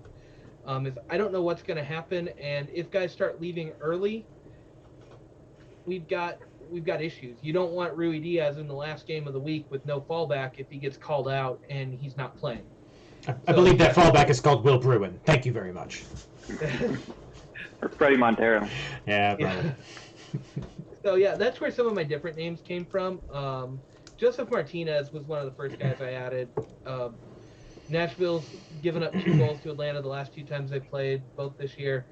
Is I don't know what's going to happen, and if guys start leaving early, we've got issues. You don't want Rui Diaz in the last game of the week with no fallback if he gets called out and he's not playing. I believe that fallback is called Will Bruin. Thank you very much. Or Freddie Montero. Yeah, probably. So yeah, that's where some of my different names came from. Joseph Martinez was one of the first guys I added. Nashville's given up 2 goals to Atlanta the last 2 times they played, both this year.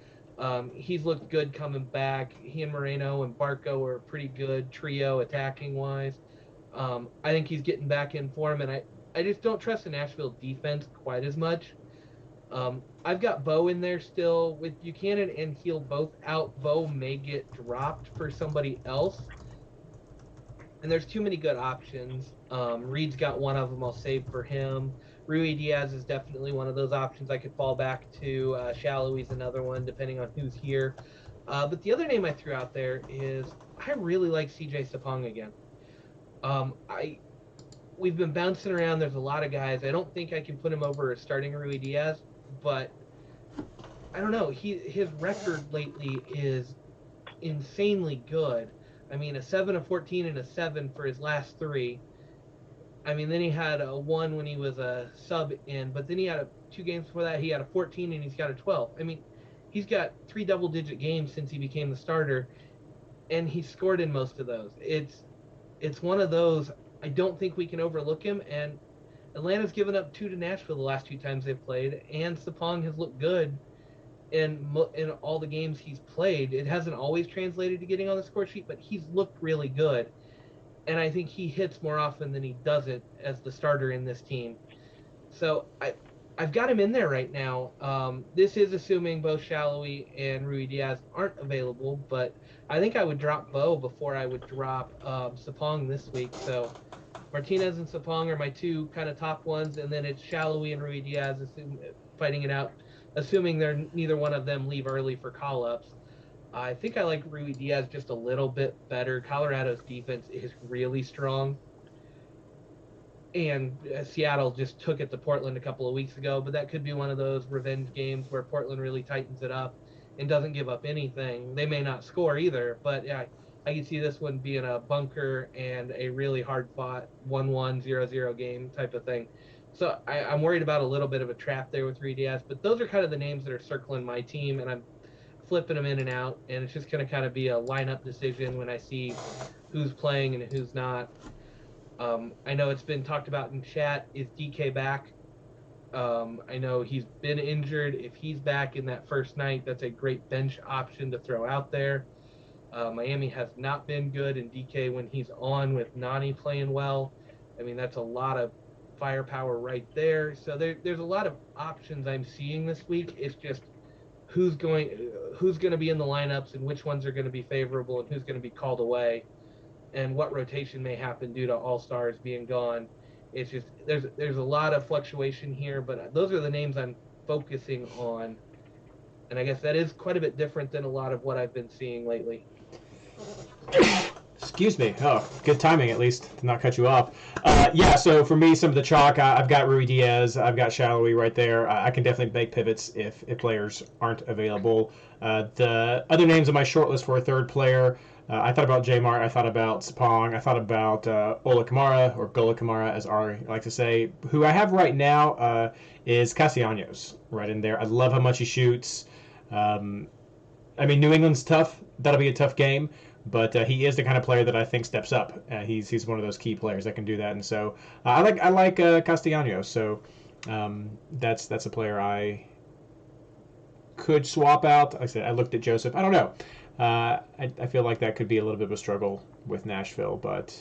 He's looked good coming back. He and Moreno and Barco are a pretty good trio attacking-wise. I think he's getting back in form, and I just don't trust the Nashville defense quite as much. I've got Bo in there still. With Buchanan and Heel both out, Bo may get dropped for somebody else. And there's too many good options. Reid's got one of them I'll save for him. Rui Diaz is definitely one of those options I could fall back to. Shallowy's another one, depending on who's here. But the other name I threw out there is I really like CJ Sapong again. We've been bouncing around. There's a lot of guys. I don't think I can put him over starting Rui Diaz, but I don't know. His record lately is insanely good. I mean, a 7, a 14, and a 7 for his last 3. I mean, then he had a 1 when he was a sub in, but then he had 2 games before that. He had a 14 and he's got a 12. I mean, he's got 3 double-digit games since he became the starter, and he scored in most of those. It's one of those. I don't think we can overlook him, and Atlanta's given up 2 to Nashville the last 2 times they've played, and Sapong has looked good in all the games he's played. It hasn't always translated to getting on the score sheet, but he's looked really good. And I think he hits more often than he doesn't as the starter in this team. So I've got him in there right now. This is assuming both Shallowy and Rui Diaz aren't available, but I think I would drop Bo before I would drop Sapong this week. So Martinez and Sapong are my 2 kind of top ones, and then it's Shallowy and Rui Diaz fighting it out, assuming neither one of them leave early for call-ups. I think I like Rui Diaz just a little bit better. Colorado's defense is really strong. And Seattle just took it to Portland a couple of weeks ago, but that could be one of those revenge games where Portland really tightens it up and doesn't give up anything. They may not score either, but yeah, I can see this one being a bunker and a really hard-fought 1-1, 0-0 game type of thing. So I'm worried about a little bit of a trap there with Rui Diaz, but those are kind of the names that are circling my team, and I'm flipping them in and out, and it's just going to kind of be a lineup decision when I see who's playing and who's not. I know it's been talked about in chat. Is DK back? I know he's been injured. If he's back in that first night, that's a great bench option to throw out there. Miami has not been good, and DK, when he's on with Nani playing well, I mean, that's a lot of firepower right there. So there's a lot of options I'm seeing this week. It's just who's going to be in the lineups and which ones are going to be favorable and who's going to be called away, and what rotation may happen due to all-stars being gone. It's just there's a lot of fluctuation here, but those are the names I'm focusing on, and I guess that is quite a bit different than a lot of what I've been seeing lately. Excuse me. Oh, good timing, at least, to not cut you off. Yeah, so for me, some of the chalk, I've got Rui Diaz, I've got Shallowy right there. I can definitely make pivots if players aren't available. The other names on my short list for a third player, I thought about J-Mart, I thought about Sapong, I thought about Ola Kamara, or Gola Kamara, as Ari likes to say. Who I have right now is Castellanos right in there. I love how much he shoots. I mean, New England's tough. That'll be a tough game. But he is the kind of player that I think steps up. He's one of those key players that can do that, and so I like Castellanos. So that's a player I could swap out. Like I said, I looked at Joseph. I don't know. I feel like that could be a little bit of a struggle with Nashville, but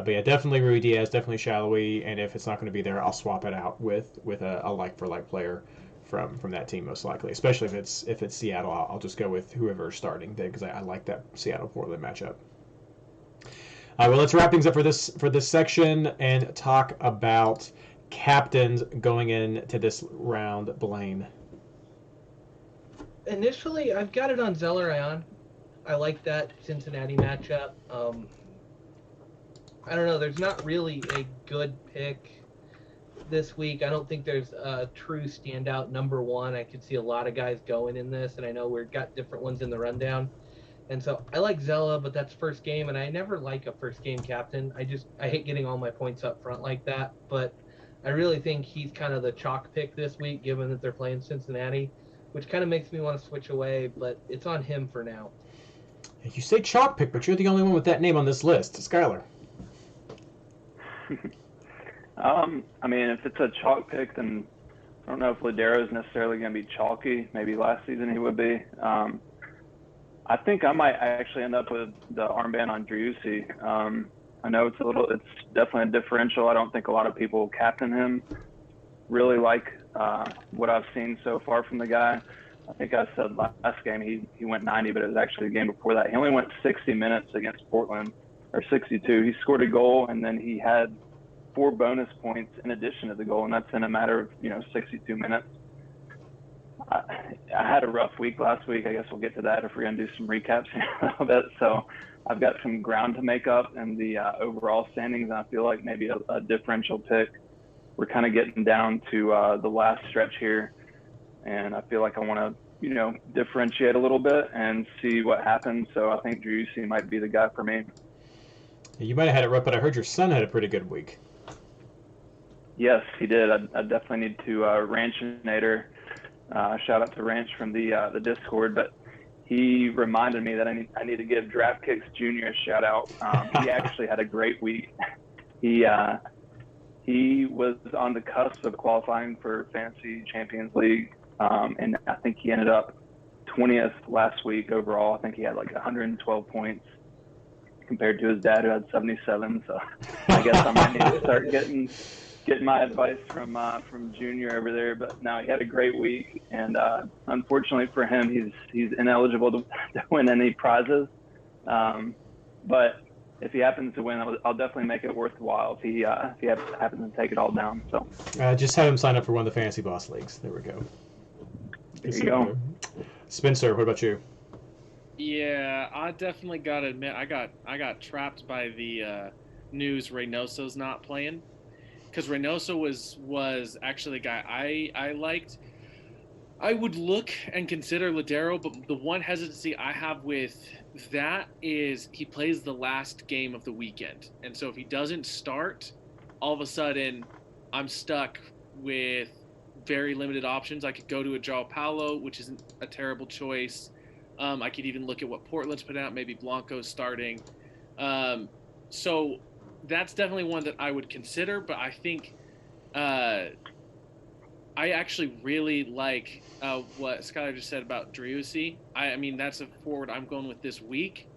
yeah, definitely Rui Diaz, definitely Shallowy, and if it's not going to be there, I'll swap it out with a like for like player from that team, most likely. Especially if it's Seattle, I'll just go with whoever's starting then, because I like that Seattle-Portland matchup. Well, let's wrap things up for this section and talk about captains going into this round. Blayne. Initially, I've got it on Zeller Ion. I like that Cincinnati matchup. I don't know. There's not really a good pick this week. I don't think there's a true standout number one. I could see a lot of guys going in this, and I know we've got different ones in the rundown. And so I like Zella, but that's first game, and I never like a first game captain. I hate getting all my points up front like that, but I really think he's kind of the chalk pick this week, given that they're playing Cincinnati, which kind of makes me want to switch away, but it's on him for now. You say chalk pick, but you're the only one with that name on this list. Schuyler. I mean, if it's a chalk pick, then I don't know if Ladero is necessarily going to be chalky. Maybe last season he would be. I think I might actually end up with the armband on Driussi. I know it's definitely a differential. I don't think a lot of people captain him. Really like what I've seen so far from the guy. I think I said last game he went 90, but it was actually the game before that. He only went 60 minutes against Portland, or 62. He scored a goal, and then he had 4 bonus points in addition to the goal, and that's in a matter of 62 minutes. I had a rough week last week. I guess we'll get to that if we're going to do some recaps here a little bit. So I've got some ground to make up in the overall standings, and I feel like maybe a differential pick. We're kind of getting down to the last stretch here, and I feel like I want to, differentiate a little bit and see what happens. So I think Driussi might be the guy for me. You might have had it rough, but I heard your son had a pretty good week. Yes, he did. I definitely need to Ranchinator. Shout out to Ranch from the Discord, but he reminded me that I need to give DraftKicks Jr. a shout out. He actually had a great week. He was on the cusp of qualifying for Fantasy Champions League, and I think he ended up 20th last week overall. I think he had like 112 points compared to his dad, who had 77. So I guess I might need to start getting my advice from Junior over there. But no, he had a great week, and unfortunately for him, he's ineligible to win any prizes. But if he happens to win, I'll definitely make it worthwhile if he happens to take it all down. So just have him sign up for one of the Fantasy Boss Leagues. There we go. There you go. Spencer, what about you? Yeah, I definitely gotta admit I got trapped by the news Reynoso's not playing, because Reynoso was actually a guy I liked. I would look and consider Ladero, but the one hesitancy I have with that is he plays the last game of the weekend. And so if he doesn't start, all of a sudden I'm stuck with very limited options. I could go to a Joao Paulo, which isn't a terrible choice. I could even look at what Portland's put out, maybe Blanco's starting. So that's definitely one that I would consider, but I think I actually really like what Schuyler just said about Driussi. I mean, that's a forward I'm going with this week,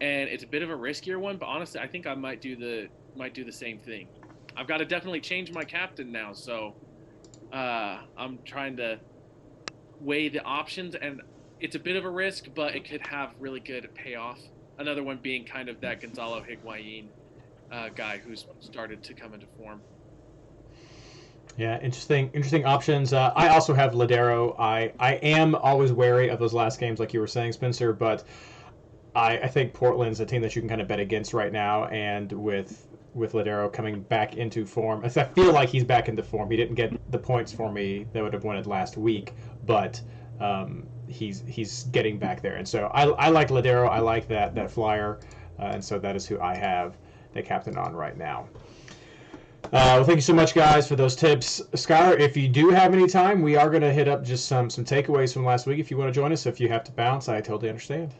and it's a bit of a riskier one, but honestly, I think I might do the same thing. I've got to definitely change my captain now, so I'm trying to weigh the options, and it's a bit of a risk, but it could have really good payoff. Another one being kind of that Gonzalo Higuain guy who's started to come into form. Yeah, interesting options. I also have Ladero. I am always wary of those last games, like you were saying, Spencer, but I think Portland's a team that you can kind of bet against right now, and with Ladero coming back into form, I feel like he's back into form. He didn't get the points for me that would have won it last week, but he's getting back there, and so I like Ladero. I like that flyer, and so that is who I have the captain on right now. Well, thank you so much, guys, for those tips. Schuyler, if you do have any time, we are going to hit up just some takeaways from last week. If you want to join us, if you have to bounce, I totally understand.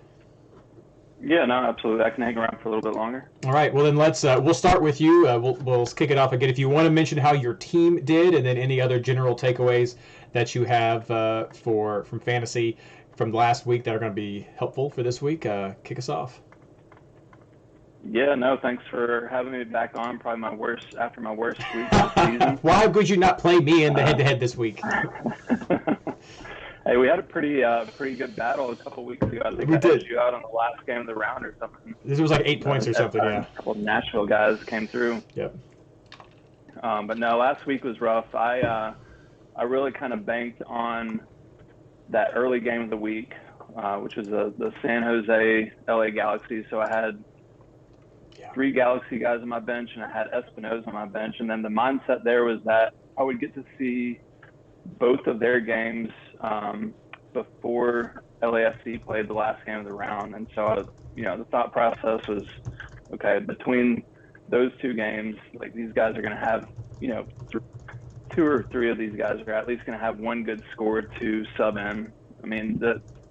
Yeah, no, absolutely. I can hang around for a little bit longer. All right. Well, then we'll start with you. We'll kick it off again. If you want to mention how your team did, and then any other general takeaways that you have from fantasy from last week that are going to be helpful for this week, kick us off. Yeah, no, thanks for having me back on. Probably after my worst week of the season. Why would you not play me in the head-to-head this week? Hey, we had a pretty good battle a couple weeks ago. I think we did. Had you out on the last game of the round or something. This was like 8 points or something, yeah. A couple of Nashville guys came through. Yep. But no, last week was rough. I really kind of banked on that early game of the week, which was the San Jose LA Galaxy. So I had 3 Galaxy guys on my bench, and I had Espinoza on my bench. And then the mindset there was that I would get to see both of their games before LAFC played the last game of the round. And so, the thought process was, okay, between those 2 games, like these guys are going to have, 2 or 3 of these guys are at least going to have 1 good score to sub in. I mean,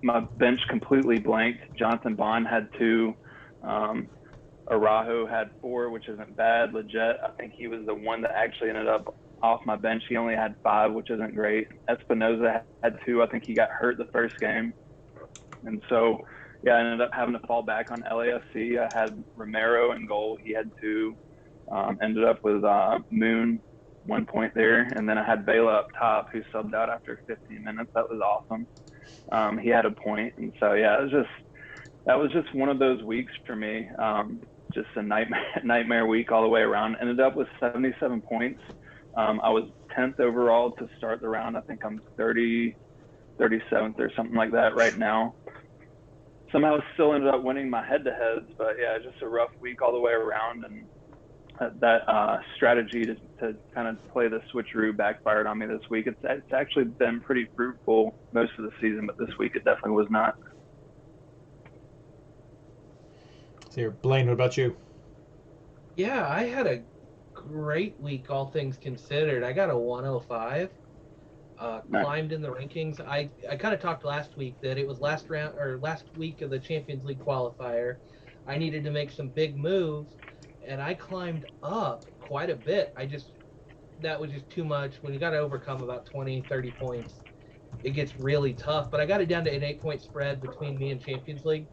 my bench completely blanked. Jonathan Bond had 2. Araujo had 4, which isn't bad. Legit, I think he was the one that actually ended up off my bench. He only had 5, which isn't great. Espinoza had 2. I think he got hurt the first game. And so, I ended up having to fall back on LAFC. I had Romero in goal. He had 2. Ended up with Moon, 1 point there. And then I had Bela up top, who subbed out after 15 minutes. That was awesome. He had a point. And so, that was just one of those weeks for me. Just a nightmare week all the way around. Ended up with 77 points. I was 10th overall to start the round. I think I'm 37th or something like that right now. Somehow still ended up winning my head-to-heads, but just a rough week all the way around. And that strategy to kind of play the switcheroo backfired on me this week. It's actually been pretty fruitful most of the season, but this week it definitely was not. So, Blayne, what about you? Yeah, I had a great week, all things considered. I got a 105. Climbed in the rankings. I kind of talked last week that it was last week of the Champions League qualifier. I needed to make some big moves, and I climbed up quite a bit. That was just too much. When you got to overcome about 20, 30 points, it gets really tough. But I got it down to an 8-point spread between me and Champions League.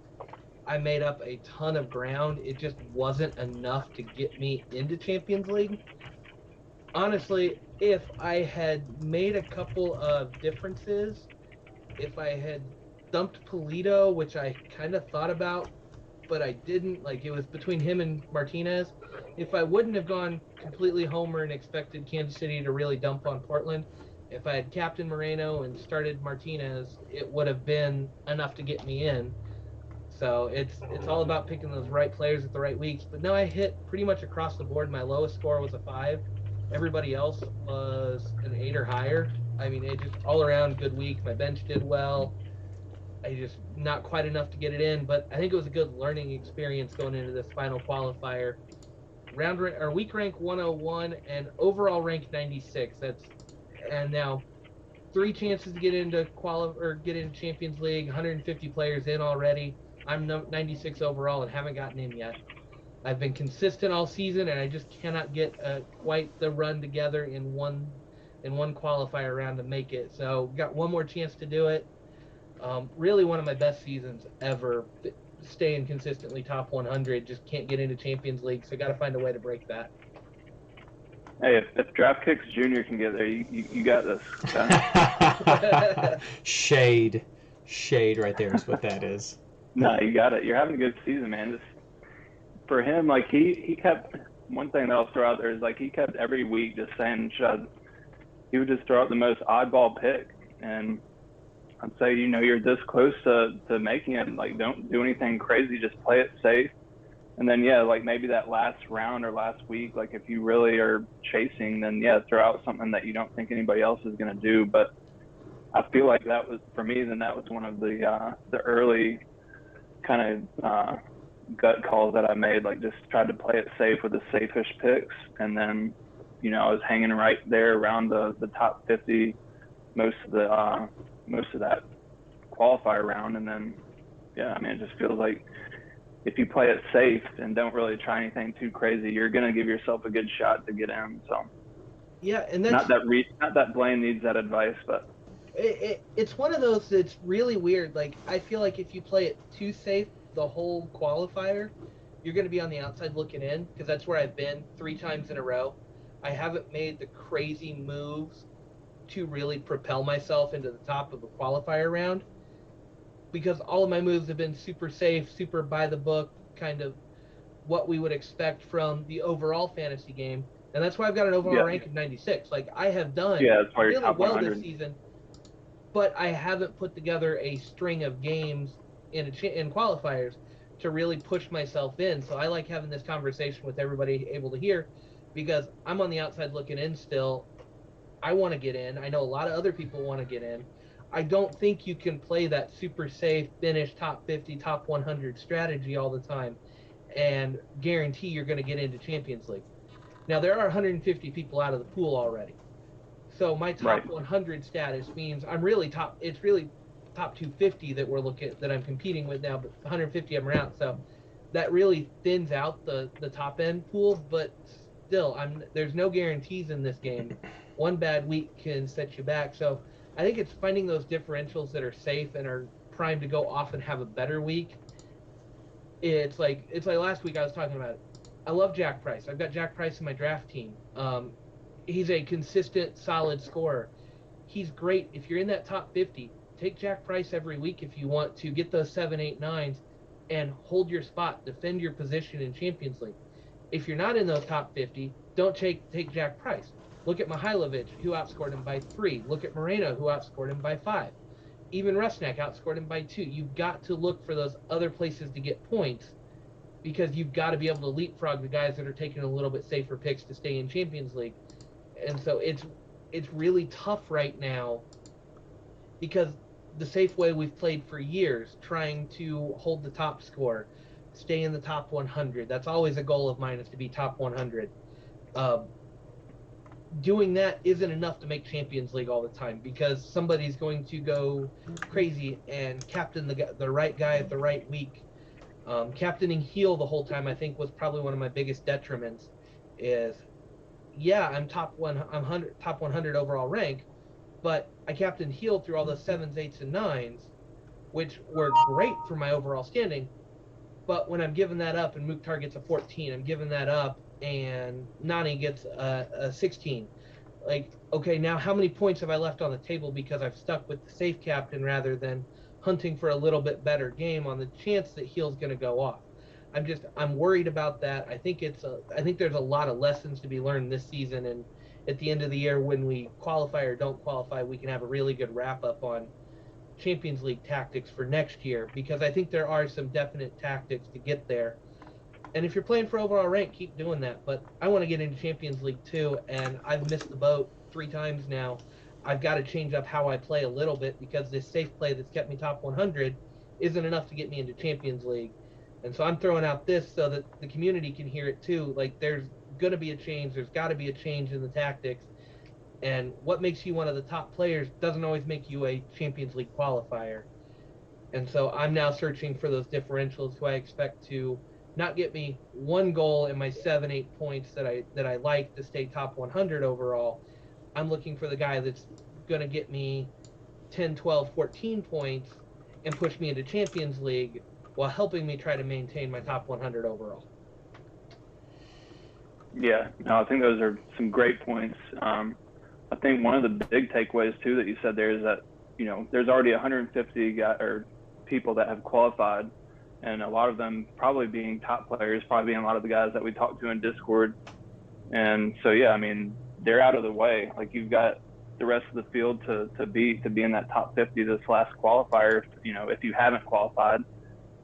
I made up a ton of ground. It just wasn't enough to get me into Champions League. Honestly, if I had made a couple of differences, if I had dumped Polito, which I kind of thought about, but I didn't, it was between him and Martinez. If I wouldn't have gone completely homer and expected Kansas City to really dump on Portland, if I had captained Moreno and started Martinez, it would have been enough to get me in. So it's all about picking those right players at the right weeks. But no, I hit pretty much across the board. My lowest score was a 5. Everybody else was an 8 or higher. I mean, it just all around good week. My bench did well. I just not quite enough to get it in, but I think it was a good learning experience going into this final qualifier. Week rank 101 and overall rank 96. And now 3 chances to get into get into Champions League. 150 players in already. I'm 96 overall and haven't gotten in yet. I've been consistent all season, and I just cannot get quite the run together in one qualifier round to make it. So got one more chance to do it. Really one of my best seasons ever. Staying consistently top 100, just can't get into Champions League, so got to find a way to break that. Hey, if DraftKicks Junior can get there, you got this. Okay? Shade right there is what that is. No, you got it. You're having a good season, man. Just for him, he kept, one thing that I'll throw out there is he kept every week just saying he would just throw out the most oddball pick, and I'd say, you're this close to making it. Don't do anything crazy. Just play it safe. And then, maybe that last round or last week, if you really are chasing, then, throw out something that you don't think anybody else is going to do. But I feel like that was, for me, then that was one of the early kind of gut calls that I made. Just tried to play it safe with the safe-ish picks. And then, I was hanging right there around the top 50 most of that qualifier round. And then, it just feels like if you play it safe and don't really try anything too crazy, you're going to give yourself a good shot to get in. So, yeah, and that's not that Blayne needs that advice, but it's one of those that's really weird. I feel like if you play it too safe the whole qualifier, you're going to be on the outside looking in, because that's where I've been 3 times in a row. I haven't made the crazy moves to really propel myself into the top of the qualifier round, because all of my moves have been super safe, super by the book, kind of what we would expect from the overall fantasy game. And that's why I've got an overall rank of 96. I have done really well this season, but I haven't put together a string of games in qualifiers. to really push myself in. So I like having this conversation with everybody able to hear, because I'm on the outside looking in still. I want to get in. I know a lot of other people want to get in. I don't think you can play that super safe, finish top 50, top 100 strategy all the time and guarantee you're going to get into Champions League. Now, there are 150 people out of the pool already. So my top 100 status means I'm really top. It's really top 250 that that I'm competing with now, but 150 I'm out. So that really thins out the top end pool, but still, there's no guarantees in this game. One bad week can set you back. So I think it's finding those differentials that are safe and are primed to go off and have a better week. It's like last week I was talking about it. I love Jack Price. I've got Jack Price in my draft team. He's a consistent, solid scorer. He's great. If you're in that top 50, take Jack Price every week if you want to get those 7, 8, 9s and hold your spot, defend your position in Champions League. If you're not in those top 50, don't take Jack Price. Look at Mihailovic, who outscored him by 3. Look at Moreno, who outscored him by 5. Even Rusnak outscored him by 2. You've got to look for those other places to get points, because you've got to be able to leapfrog the guys that are taking a little bit safer picks to stay in Champions League. And so it's really tough right now, because the safe way we've played for years, trying to hold the top score, stay in the top 100. That's always a goal of mine, is to be top 100. Doing that isn't enough to make Champions League all the time, because somebody's going to go crazy and captain the right guy at the right week. Captaining heel the whole time, I think, was probably one of my biggest detriments. I'm top 100 overall rank, but I captained heel through all the 7s, 8s, and 9s, which were great for my overall standing. But when I'm giving that up and Mukhtar gets a 14, I'm giving that up and Nani gets a 16. Like, okay, now how many points have I left on the table because I've stuck with the safe captain rather than hunting for a little bit better game on the chance that heel's going to go off? I'm worried about that. I think there's a lot of lessons to be learned this season, and at the end of the year, when we qualify or don't qualify, we can have a really good wrap up on Champions League tactics for next year, because I think there are some definite tactics to get there. And if you're playing for overall rank, keep doing that. But I want to get into Champions League too, and I've missed the boat 3 times now. I've got to change up how I play a little bit, because this safe play that's kept me top 100 isn't enough to get me into Champions League. And so I'm throwing out this so that the community can hear it too. Like, there's going to be a change. There's got to be a change in the tactics. And what makes you one of the top players doesn't always make you a Champions League qualifier. And so I'm now searching for those differentials who I expect to not get me 1 goal in my 7, 8 points that I like to stay top 100 overall. I'm looking for the guy that's going to get me 10, 12, 14 points and push me into Champions League while helping me try to maintain my top 100 overall. Yeah, no, I think those are some great points. I think one of the big takeaways too that you said there is that, there's already 150 people that have qualified, and a lot of them probably being top players, probably being a lot of the guys that we talked to in Discord. And so, yeah, I mean, they're out of the way. Like, you've got the rest of the field to be in that top 50 this last qualifier, if you haven't qualified.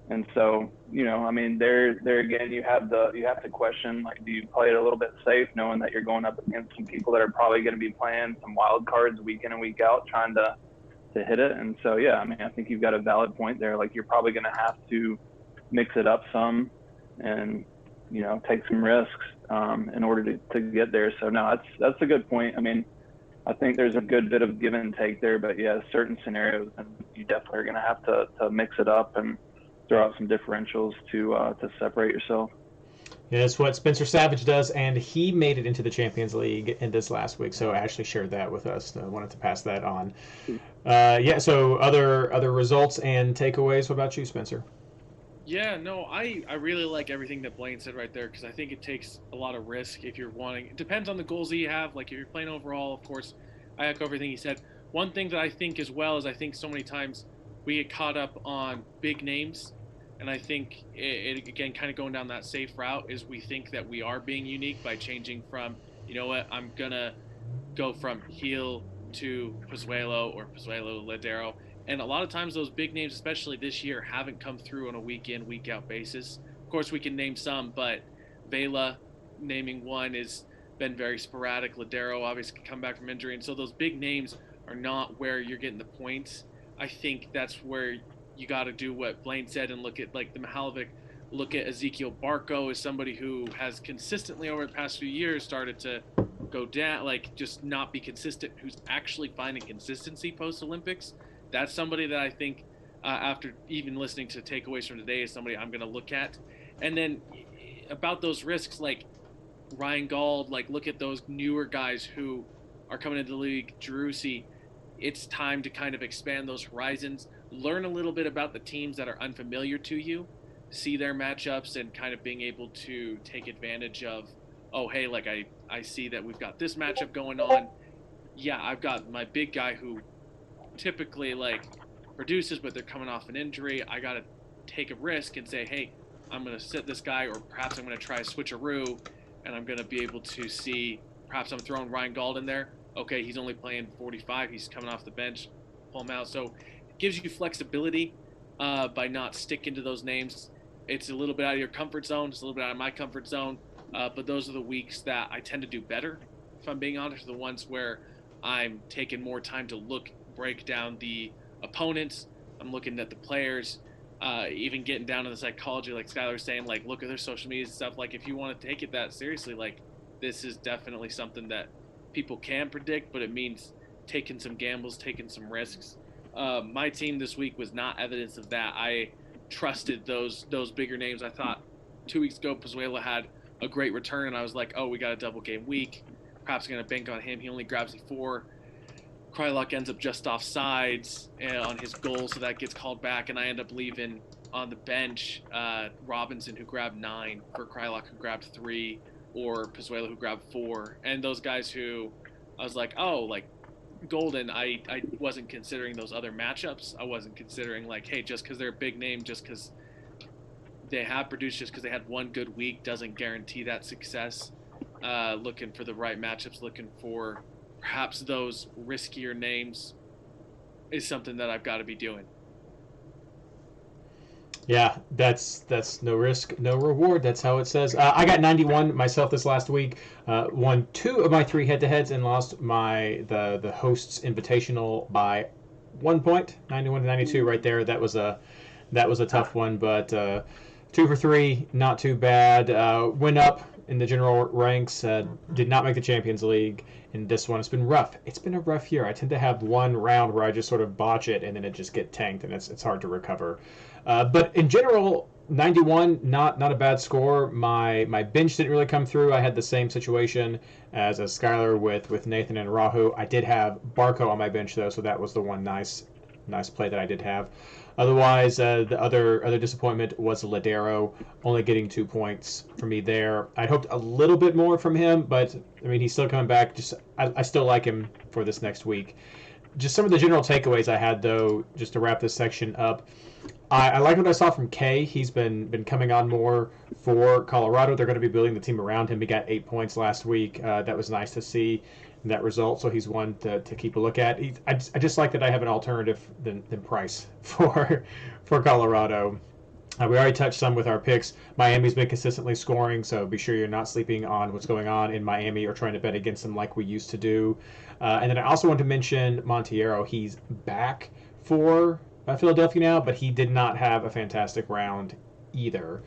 And so, I mean, there again, you have to question, like, do you play it a little bit safe, knowing that you're going up against some people that are probably going to be playing some wild cards week in and week out, trying to hit it. And so, yeah, I mean, I think you've got a valid point there. Like, you're probably going to have to mix it up some and, take some risks in order to get there. So, no, that's a good point. I mean, I think there's a good bit of give and take there, but yeah, certain scenarios, and you definitely are going to have to mix it up and throw out some differentials to separate yourself. Yeah, that's what Spencer Savage does, and he made it into the Champions League in this last week, so Ashley shared that with us. I wanted to pass that on. So other results and takeaways. What about you, Spencer? Yeah, no, I really like everything that Blayne said right there, because I think it takes a lot of risk if you're wanting. It depends on the goals that you have. Like, if you're playing overall, of course, I echo everything he said. One thing that I think as well is I think so many times we get caught up on big names. And I think, it again, kind of going down that safe route, is we think that we are being unique by changing from, I'm going to go from heel to Pozuelo or Pozuelo Ladero. And a lot of times those big names, especially this year, haven't come through on a week in, week out basis. Of course, we can name some, but Vela, naming one, has been very sporadic. Ladero obviously can come back from injury. And so those big names are not where you're getting the points. I think that's where you got to do what Blayne said and look at like the Mihalovic, look at Ezekiel Barco as somebody who has consistently over the past few years started to go down, like just not be consistent, who's actually finding consistency post-Olympics. That's somebody that I think after even listening to takeaways from today is somebody I'm going to look at. And then about those risks, like Ryan Gauld, like look at those newer guys who are coming into the league, Jerussi. It's time to kind of expand those horizons, learn a little bit about the teams that are unfamiliar to you, see their matchups, and kind of being able to take advantage of, oh, hey, like I see that we've got this matchup going on. Yeah, I've got my big guy who typically like produces, but they're coming off an injury. I got to take a risk and say, hey, I'm going to sit this guy, or perhaps I'm going to try a switcheroo, and I'm going to be able to see, perhaps I'm throwing Ryan Gauld in there. Okay, he's only playing 45. He's coming off the bench. Pull him out. So it gives you flexibility by not sticking to those names. It's a little bit out of your comfort zone. It's a little bit out of my comfort zone. But those are the weeks that I tend to do better, if I'm being honest, the ones where I'm taking more time to break down the opponents. I'm looking at the players, even getting down to the psychology, like Schuyler was saying, like look at their social media and stuff. Like if you want to take it that seriously, like this is definitely something that people can predict, but it means taking some gambles, taking some risks. My team this week was not evidence of that. I trusted those bigger names. I thought 2 weeks ago Pozuelo had a great return, and I was like, oh, we got a double game week. Perhaps going to bank on him. He only grabs a 4. Krylock ends up just off sides on his goal, so that gets called back, and I end up leaving on the bench Robinson, who grabbed 9, for Krylock, who grabbed 3, or Pozuelo, who grabbed 4. And those guys who I was like, oh, like Golden, I wasn't considering those other matchups. I wasn't considering like, hey, just because they're a big name, just because they have produced, just because they had one good week doesn't guarantee that success. Looking for the right matchups, looking for perhaps those riskier names is something that I've got to be doing. Yeah, that's no risk, no reward. That's how it says. I got 91 myself this last week. Won 2 of my 3 head-to-heads and lost the hosts invitational by 1 point, 91 to 92 right there. That was a tough one, but 2 for 3, not too bad. Went up in the general ranks. Did not make the Champions League in this one. It's been rough. It's been a rough year. I tend to have one round where I just sort of botch it and then it just get tanked, and it's hard to recover. But in general, 91, not a bad score. My bench didn't really come through. I had the same situation as Schuyler with Nathan and Rahu. I did have Barco on my bench though, so that was the one nice play that I did have. Otherwise, the other disappointment was Ladero, only getting 2 points for me there. I hoped a little bit more from him, but I mean he's still coming back. I still like him for this next week. Just some of the general takeaways I had though, just to wrap this section up. I like what I saw from Kay. He's been coming on more for Colorado. They're going to be building the team around him. He got 8 points last week. That was nice to see that result. So he's one to keep a look at. I just like that I have an alternative than Price for Colorado. We already touched some with our picks. Miami's been consistently scoring, so be sure you're not sleeping on what's going on in Miami or trying to bet against them like we used to do. And then I also want to mention Monteiro. He's back for Philadelphia now, but he did not have a fantastic round either.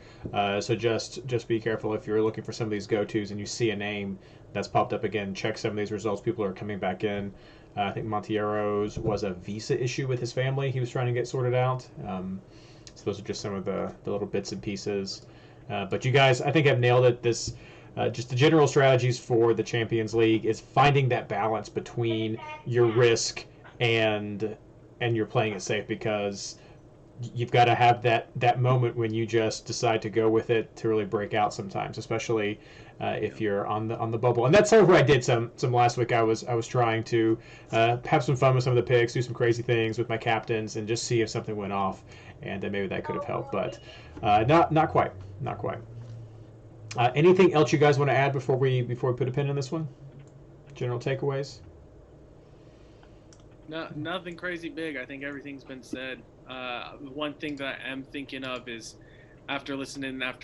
So just be careful if you're looking for some of these go-tos and you see a name that's popped up again. Check some of these results. People are coming back in. I think Monteiro's was a visa issue with his family he was trying to get sorted out. So those are just some of the little bits and pieces. But you guys, I think, have nailed it. This just the general strategies for the Champions League is finding that balance between your risk and you're playing it safe, because you've got to have that moment when you just decide to go with it to really break out sometimes, especially if you're on the bubble. And that's sort of what I did some last week. I was trying to have some fun with some of the picks, do some crazy things with my captains, and just see if something went off, and maybe that could have helped, but not quite. Anything else you guys want to add before we put a pin in this one? General takeaways? No, nothing crazy big. I think everything's been said. One thing that I am thinking of is after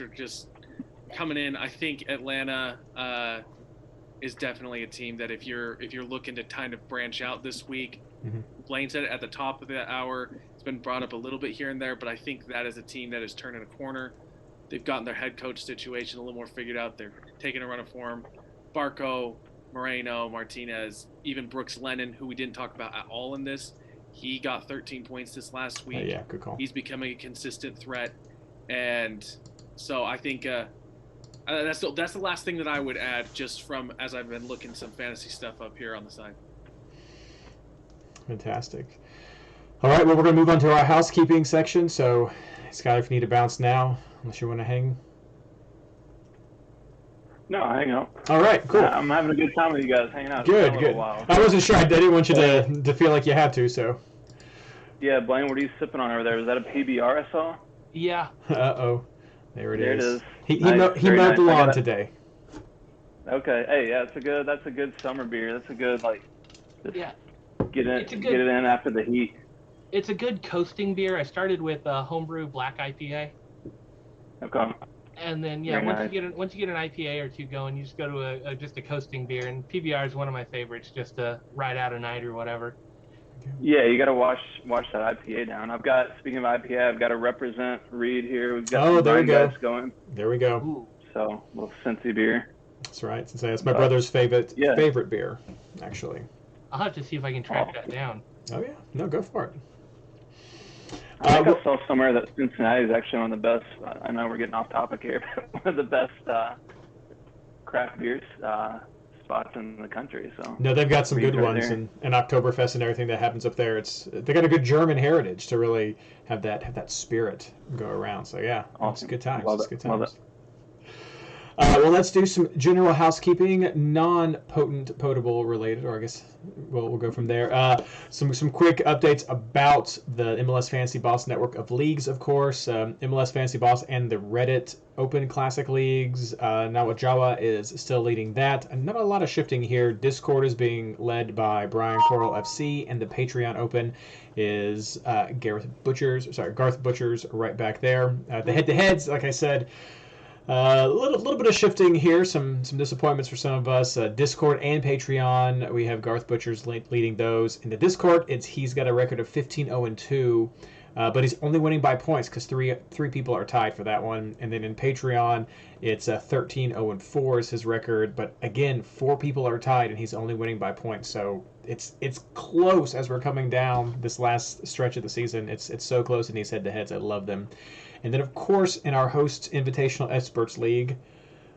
just coming in, I think Atlanta is definitely a team that if you're looking to kind of branch out this week, Blayne said it at the top of the hour. It's been brought up a little bit here and there, but I think that is a team that is turning a corner. They've gotten their head coach situation a little more figured out. They're taking a run of form. Barco, Moreno, Martinez, even Brooks Lennon, who we didn't talk about at all in this, he got 13 points this last week. Yeah, good call. He's becoming a consistent threat, and so I think that's the last thing that I would add, just from as I've been looking some fantasy stuff up here on the side. Fantastic. All right, well, we're going to move on to our housekeeping section. So, Schuyler, if you need to bounce now, unless you want to hang. No, hang out. All right, cool. I'm having a good time with you guys hanging out. Good, good. I wasn't sure. I didn't want you to feel like you had to, so. Yeah, Blayne, what are you sipping on over there? Was that a PBR I saw? Yeah. Uh-oh. There it is. He mowed the lawn today. Okay. Hey, yeah, that's a good summer beer. That's a good, yeah. Get it in after the heat. It's a good coasting beer. I started with homebrew black IPA. Okay. And then once you get an IPA or two going, you just go to just a coasting beer. And PBR is one of my favorites, just to ride out a night or whatever. Yeah, you got to wash that IPA down. Speaking of IPA, I've got to represent Reid here. We've got some Brian guys going. There we go. Ooh. So a little Cincy beer. That's right. It's my brother's favorite beer, actually. I'll have to see if I can track that down. Oh, yeah. No, go for it. I think I saw somewhere that Cincinnati is actually one of the best. I know we're getting off topic here, but one of the best craft beers spots in the country. So no, they've got some good ones, and Oktoberfest and everything that happens up there. They got a good German heritage to really have that spirit go around. So yeah, awesome. It's good times. Love it's it. good times. Love it. Well, let's do some general housekeeping, non-potent potable related, or I guess we'll go from there. Some quick updates about the MLS Fantasy Boss network of leagues, of course. MLS Fantasy Boss and the Reddit Open Classic Leagues. Nawajawa is still leading that. And not a lot of shifting here. Discord is being led by Brian Coral FC, and the Patreon Open is Garth Butchers right back there. The head-to-heads, like I said, a little bit of shifting here, some disappointments for some of us. Discord and Patreon, we have Garth Butchers leading those. In the Discord, he's got a record of 15-0-2, but he's only winning by points because three people are tied for that one. And then in Patreon, it's 13-0-4 is his record, but again, 4 people are tied and he's only winning by points. So it's close as we're coming down this last stretch of the season. It's so close in these head-to-heads. I love them. And then, of course, in our Host Invitational Experts League,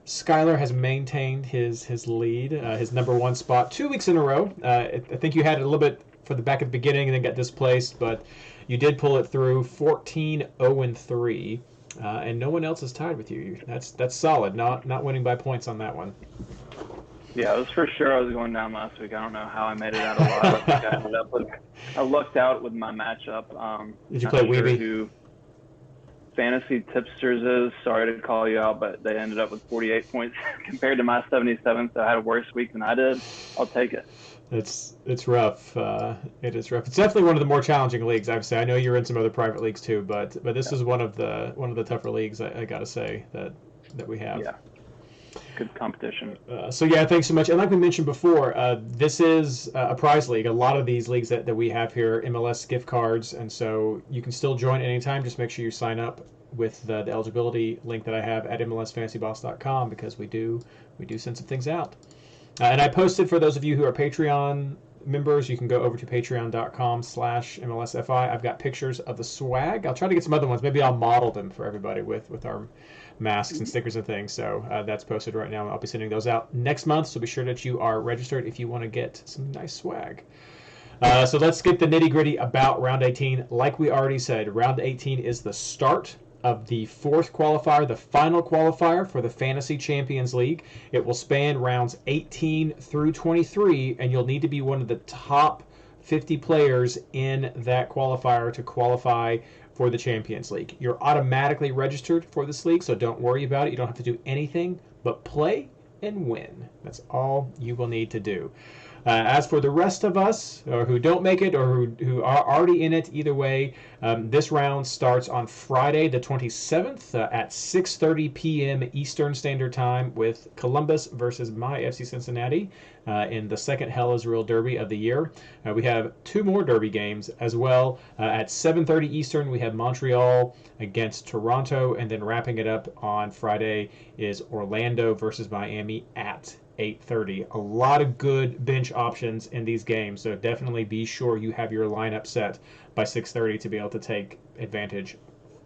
Schuyler has maintained his lead, his number one spot 2 weeks in a row. I think you had it a little bit for the back at the beginning and then got displaced, but you did pull it through 14-0-3, and no one else is tied with you. That's solid. Not winning by points on that one. Yeah, it was for sure I was going down last week. I don't know how I made it out alive. I lucked out with my matchup. Did you play Weeby? Fantasy Tipsters is, sorry to call you out, but they ended up with 48 points compared to my 77, so I had a worse week than I did. I'll take it. It's rough. It is rough. It's definitely one of the more challenging leagues, I would say. I know you're in some other private leagues too, but this is one of the tougher leagues, I gotta say, that we have. Yeah. Good competition. So yeah, thanks so much. And like we mentioned before, this is a prize league. A lot of these leagues that we have here, MLS gift cards, and so you can still join anytime. Just make sure you sign up with the eligibility link that I have at MLSFantasyBoss.com because we do send some things out. And I posted, for those of you who are Patreon members, you can go over to patreon.com/MLSFI. I've got pictures of the swag. I'll try to get some other ones. Maybe I'll model them for everybody with our masks and stickers and things. So that's posted right now. I'll be sending those out next month, so be sure that you are registered if you want to get some nice swag. So let's get the nitty-gritty about Round 18. Like we already said, Round 18 is the start of the fourth qualifier, the final qualifier for the Fantasy Champions League. It will span rounds 18 through 23, and you'll need to be one of the top 50 players in that qualifier to qualify for the Champions League. You're automatically registered for this league, so don't worry about it. You don't have to do anything but play and win. That's all you will need to do. As for the rest of us, or who don't make it, or who are already in it, either way, this round starts on Friday, the 27th, at 6:30 p.m. Eastern Standard Time, with Columbus versus my FC Cincinnati in the second Hell is Real Derby of the year. We have two more Derby games as well. At 7:30 Eastern, we have Montreal against Toronto, and then wrapping it up on Friday is Orlando versus Miami at 8:30. A lot of good bench options in these games, so definitely be sure you have your lineup set by 6:30 to be able to take advantage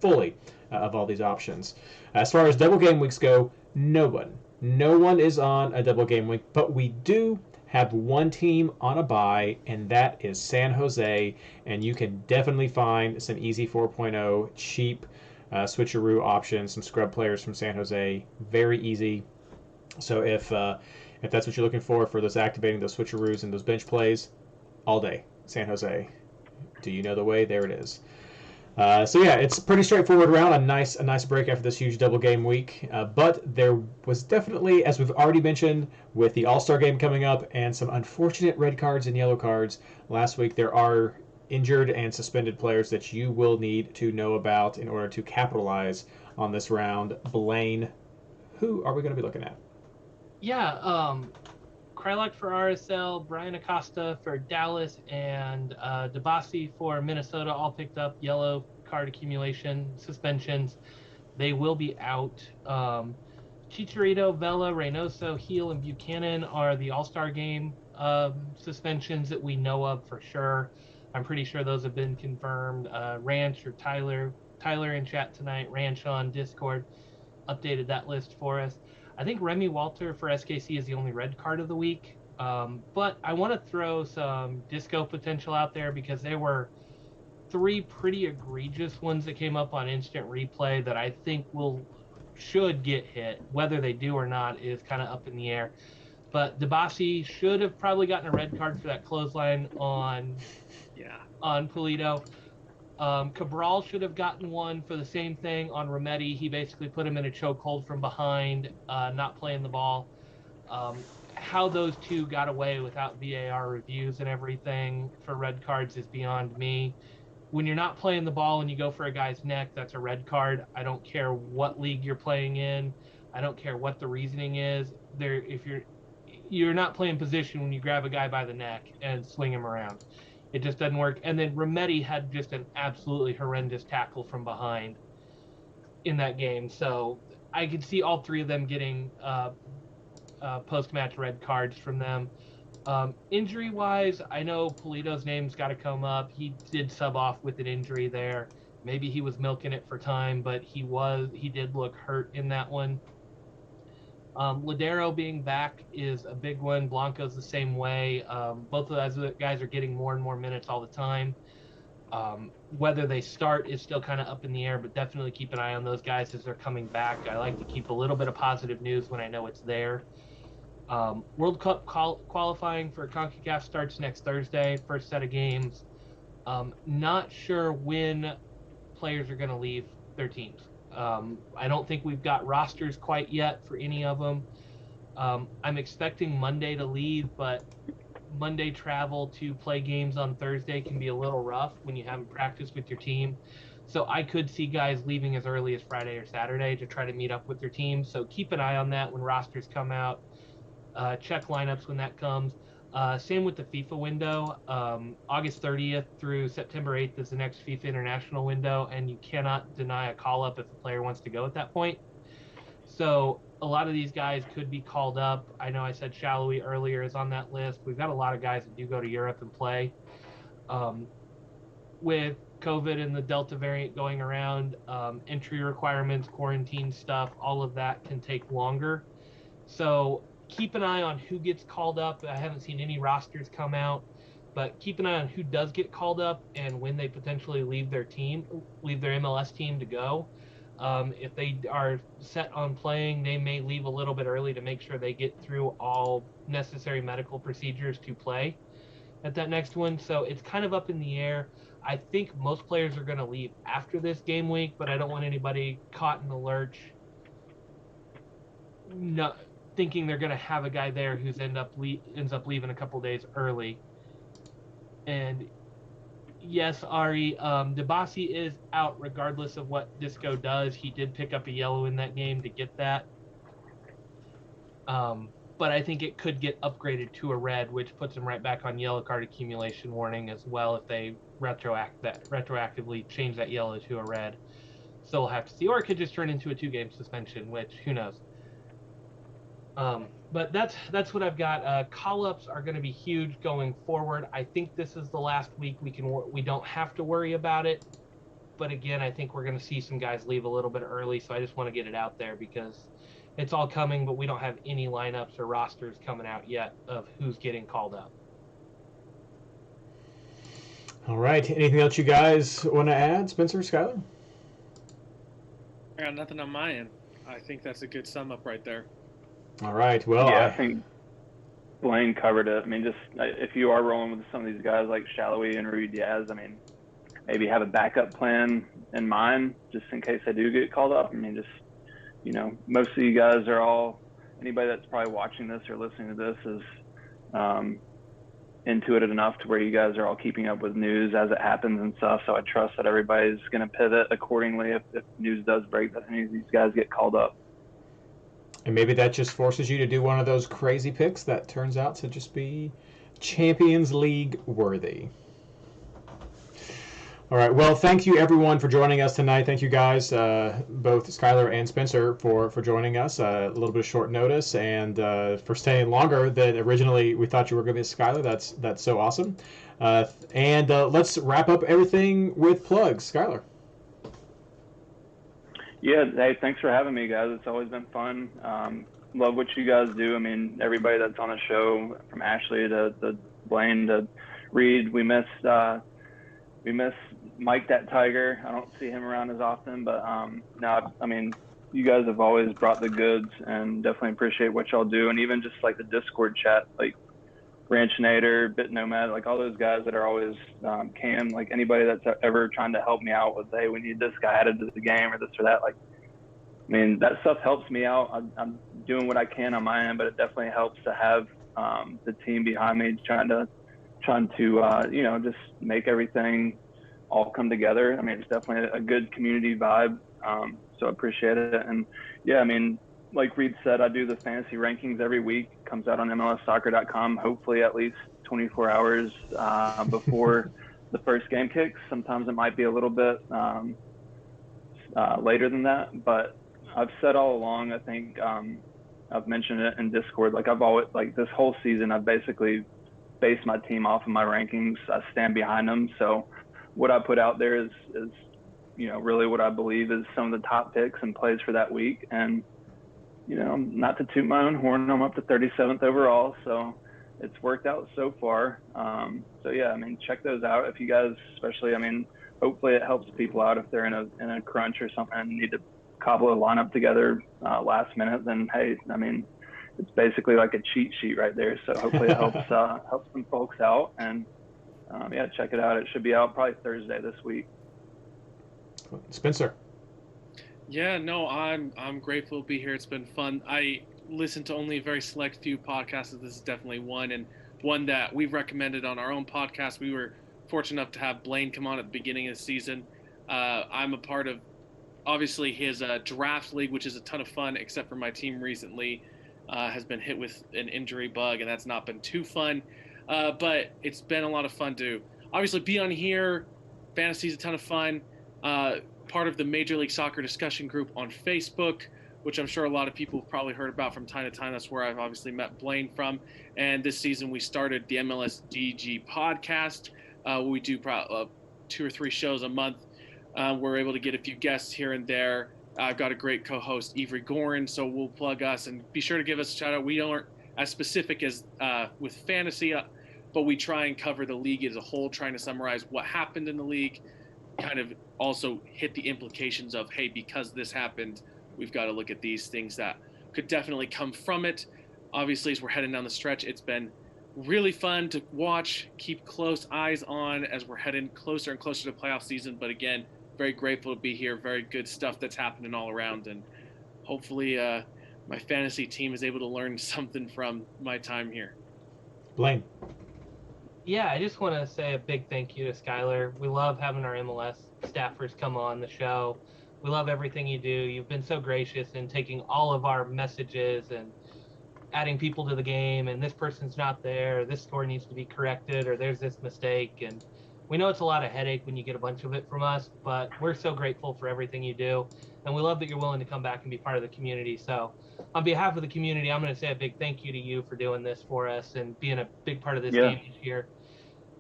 fully of all these options. As far as double game weeks go, no one is on a double game week, but we do have one team on a bye, and that is San Jose, and you can definitely find some easy 4.0 cheap switcheroo options, some scrub players from San Jose, very easy. So if that's what you're looking for those activating those switcheroos and those bench plays, all day, San Jose. Do you know the way? There it is. So yeah, it's a pretty straightforward round. A nice break after this huge double game week. But there was definitely, as we've already mentioned, with the All-Star game coming up and some unfortunate red cards and yellow cards last week, there are injured and suspended players that you will need to know about in order to capitalize on this round. Blayne, who are we going to be looking at? Yeah, Krylak for RSL, Brian Acosta for Dallas, and Debasi for Minnesota all picked up yellow card accumulation suspensions. They will be out. Chicharito, Vela, Reynoso, Heel, and Buchanan are the All-Star game suspensions that we know of for sure. I'm pretty sure those have been confirmed. Ranch or Tyler in chat tonight, Ranch on Discord, updated that list for us. I think Remy Walter for SKC is the only red card of the week. But I want to throw some disco potential out there because there were 3 pretty egregious ones that came up on instant replay that I think should get hit. Whether they do or not is kind of up in the air. But Debasi should have probably gotten a red card for that clothesline on Pulido. Cabral should have gotten one for the same thing on Remedi. He basically put him in a chokehold from behind, not playing the ball. How those two got away without VAR reviews and everything for red cards is beyond me. When you're not playing the ball and you go for a guy's neck, that's a red card. I don't care what league you're playing in. I don't care what the reasoning is. If you're not playing position when you grab a guy by the neck and swing him around. It just doesn't work. And then Remedi had just an absolutely horrendous tackle from behind in that game. So I could see all 3 of them getting post-match red cards from them. Injury-wise, I know Pulido's name's got to come up. He did sub off with an injury there. Maybe he was milking it for time, but he did look hurt in that one. Ladero being back is a big one. Blanco's the same way. Both of those guys are getting more and more minutes all the time. Whether they start is still kind of up in the air, but definitely keep an eye on those guys as they're coming back. I like to keep a little bit of positive news when I know it's there. World Cup qualifying for CONCACAF starts next Thursday, first set of games. Not sure when players are going to leave their teams. I don't think we've got rosters quite yet for any of them. I'm expecting Monday to leave, but Monday travel to play games on Thursday can be a little rough when you haven't practiced with your team. So I could see guys leaving as early as Friday or Saturday to try to meet up with their team. So keep an eye on that when rosters come out. Check lineups when that comes. Same with the FIFA window. August 30th through September 8th is the next FIFA international window, and you cannot deny a call-up if a player wants to go at that point. So a lot of these guys could be called up. I know I said Shallowy earlier is on that list. We've got a lot of guys that do go to Europe and play. With COVID and the Delta variant going around, entry requirements, quarantine stuff, all of that can take longer. So keep an eye on who gets called up. I haven't seen any rosters come out, but keep an eye on who does get called up and when they potentially leave their MLS team to go. If they are set on playing, they may leave a little bit early to make sure they get through all necessary medical procedures to play at that next one. So it's kind of up in the air. I think most players are going to leave after this game week, but I don't want anybody caught in the lurch thinking they're going to have a guy there who's ends up leaving a couple days early. And yes, Ari, Debasi is out regardless of what Disco does. He did pick up a yellow in that game to get that. But I think it could get upgraded to a red, which puts him right back on yellow card accumulation warning as well if they retroactively change that yellow to a red. So we'll have to see. Or it could just turn into a 2-game suspension, which who knows. But that's what I've got. Call-ups are going to be huge going forward. I think this is the last week we don't have to worry about it. But again, I think we're going to see some guys leave a little bit early, so I just want to get it out there because it's all coming, but we don't have any lineups or rosters coming out yet of who's getting called up. All right. Anything else you guys want to add, Spencer, Schuyler? I got nothing on my end. I think that's a good sum up right there. All right. Well, yeah, I think Blayne covered it. I mean, just if you are rolling with some of these guys like Shallowy and Reid, I mean, maybe have a backup plan in mind just in case they do get called up. I mean, just, most of you guys are all, anybody that's probably watching this or listening to this is into it enough to where you guys are all keeping up with news as it happens and stuff. So I trust that everybody's going to pivot accordingly if news does break that any of these guys get called up. And maybe that just forces you to do one of those crazy picks that turns out to just be Champions League worthy. All right. Well, thank you everyone for joining us tonight. Thank you guys, both Schuyler and Spencer, for joining us. A little bit of short notice and for staying longer than originally we thought you were going to be, Schuyler. That's so awesome. And let's wrap up everything with plugs. Schuyler. Yeah. Hey, thanks for having me, guys. It's always been fun. Love what you guys do. I mean, everybody that's on the show, from Ashley to Blayne to Reid, we miss Mike that Tiger. I don't see him around as often, but no, I mean, you guys have always brought the goods and definitely appreciate what y'all do. And even just like the Discord chat, like Ranchinator, Bit Nomad, like all those guys that are always Cam, like anybody that's ever trying to help me out with, hey, we need this guy added to the game or this or that. Like, I mean, that stuff helps me out. I'm doing what I can on my end, but it definitely helps to have the team behind me trying to just make everything all come together. I mean, it's definitely a good community vibe. So I appreciate it. And yeah, I mean, like Reid said, I do the fantasy rankings every week. It comes out on MLSsoccer.com, hopefully at least 24 hours before the first game kicks. Sometimes it might be a little bit later than that, but I've said all along, I think I've mentioned it in Discord, like I've always, like this whole season, I've basically based my team off of my rankings. I stand behind them. So what I put out there is really what I believe is some of the top picks and plays for that week. And, not to toot my own horn, I'm up to 37th overall. So it's worked out so far. So yeah, I mean, check those out if you guys, especially, I mean, hopefully it helps people out if they're in a crunch or something and need to cobble a lineup together last minute, then hey, I mean, it's basically like a cheat sheet right there. So hopefully it helps some folks out. And yeah, check it out. It should be out probably Thursday this week. Spencer. Yeah, no, I'm grateful to be here. It's been fun. I listen to only a very select few podcasts. This is definitely one, and one that we've recommended on our own podcast. We were fortunate enough to have Blayne come on at the beginning of the season. I'm a part of, obviously, his draft league, which is a ton of fun, except for my team recently has been hit with an injury bug, and that's not been too fun. But it's been a lot of fun to obviously be on here. Fantasy's a ton of fun. Part of the Major League Soccer discussion group on Facebook, which I'm sure a lot of people have probably heard about from time to time. That's where I've obviously met Blayne from. And this season we started the MLS DG podcast. We do 2 or 3 shows a month. We're able to get a few guests here and there. I've got a great co-host, Avery Gorin, so we'll plug us and be sure to give us a shout out. We aren't as specific as with fantasy, but we try and cover the league as a whole, trying to summarize what happened in the league, kind of also hit the implications of, hey, because this happened, we've got to look at these things that could definitely come from it. Obviously, as we're heading down the stretch, it's been really fun to watch, keep close eyes on as we're heading closer and closer to the playoff season. But again, very grateful to be here. Very good stuff that's happening all around. And hopefully my fantasy team is able to learn something from my time here. Blayne. Yeah, I just want to say a big thank you to Schuyler. We love having our MLS staffers come on the show. We love everything you do. You've been so gracious in taking all of our messages and adding people to the game, and this person's not there, or this score needs to be corrected, or there's this mistake. And we know it's a lot of headache when you get a bunch of it from us, but we're so grateful for everything you do. And we love that you're willing to come back and be part of the community. So on behalf of the community, I'm going to say a big thank you to you for doing this for us and being a big part of this game this year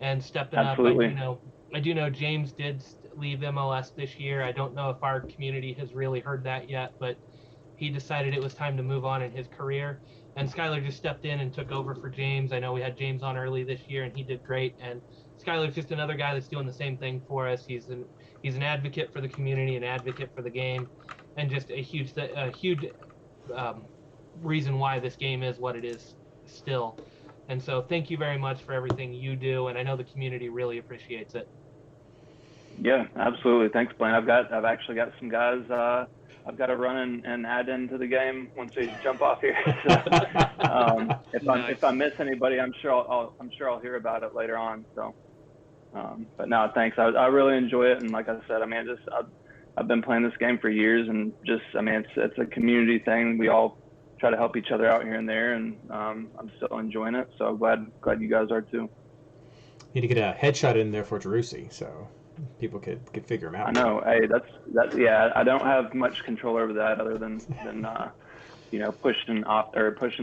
and stepping Absolutely. up. I do know James did leave MLS this year. I don't know if our community has really heard that yet, but he decided it was time to move on in his career. And Schuyler just stepped in and took over for James. I know we had James on early this year, and he did great. And Schuyler's just another guy that's doing the same thing for us. He's an advocate for the community, an advocate for the game, and just a huge reason why this game is what it is still. And so thank you very much for everything you do, and I know the community really appreciates it. Yeah, absolutely. Thanks, Blayne. I've actually got some guys I've got to run and add into the game once we jump off here. So, if I miss anybody, I'm sure I'll hear about it later on. So, but no, thanks. I really enjoy it, and like I said, I've been playing this game for years, and it's a community thing. We all try to help each other out here and there, and I'm still enjoying it. So glad you guys are too. Need to get a headshot in there for Jerusi, so people could figure him out. I know. Hey, that's yeah. I don't have much control over that other than pushing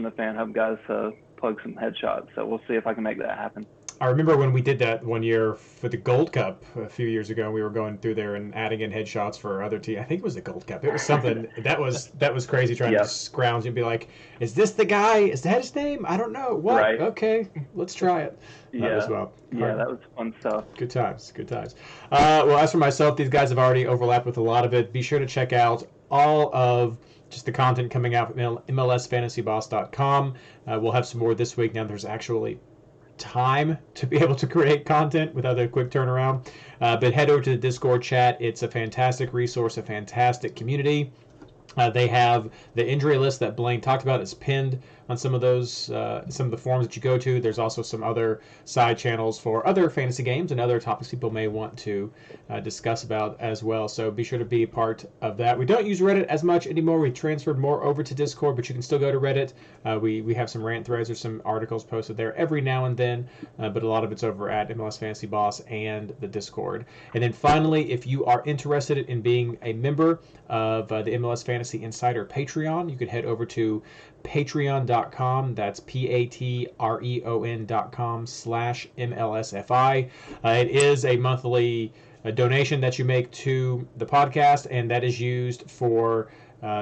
the Fan Hub guys to plug some headshots. So we'll see if I can make that happen. I remember when we did that one year for the Gold Cup a few years ago. We were going through there and adding in headshots for other teams. I think it was the Gold Cup. It was something that was crazy trying to scrounge and be like, "Is this the guy? Is that his name? I don't know. What? Right. Okay, let's try it." That well. That was fun stuff. Good times. Well, as for myself, these guys have already overlapped with a lot of it. Be sure to check out all of just the content coming out from MLSFantasyBoss.com. We'll have some more this week. Now there's actually time to be able to create content without a quick turnaround. But head over to the Discord chat. It's a fantastic resource, a fantastic community. They have the injury list that Blayne talked about. It's pinned on some of the forums that you go to. There's also some other side channels for other fantasy games and other topics people may want to discuss about as well. So be sure to be a part of that. We don't use Reddit as much anymore. We transferred more over to Discord, but you can still go to Reddit. We have some rant threads or some articles posted there every now and then, but a lot of it's over at MLS Fantasy Boss and the Discord. And then finally, if you are interested in being a member of the MLS Fantasy Insider Patreon, you can head over to patreon.com. That's patreon.com/MLSFI. It is a monthly donation that you make to the podcast, and that is used for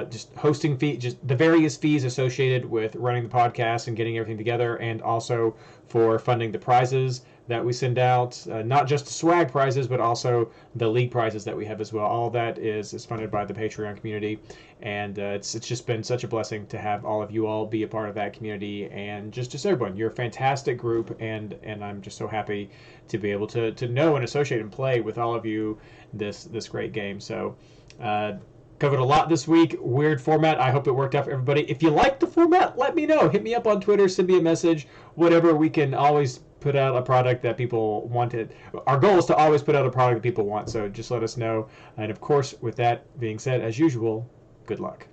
just hosting fee, just the various fees associated with running the podcast and getting everything together, and also for funding the prizes that we send out, not just swag prizes, but also the league prizes that we have as well. All that is funded by the Patreon community, and it's just been such a blessing to have all of you all be a part of that community, and just everyone. You're a fantastic group, and I'm just so happy to be able to know and associate and play with all of you this great game. So covered a lot this week. Weird format. I hope it worked out for everybody. If you like the format, let me know. Hit me up on Twitter, send me a message, whatever. We can always put out a product that people wanted. Our goal is to always put out a product that people want, so just let us know. And of course, with that being said, as usual, good luck.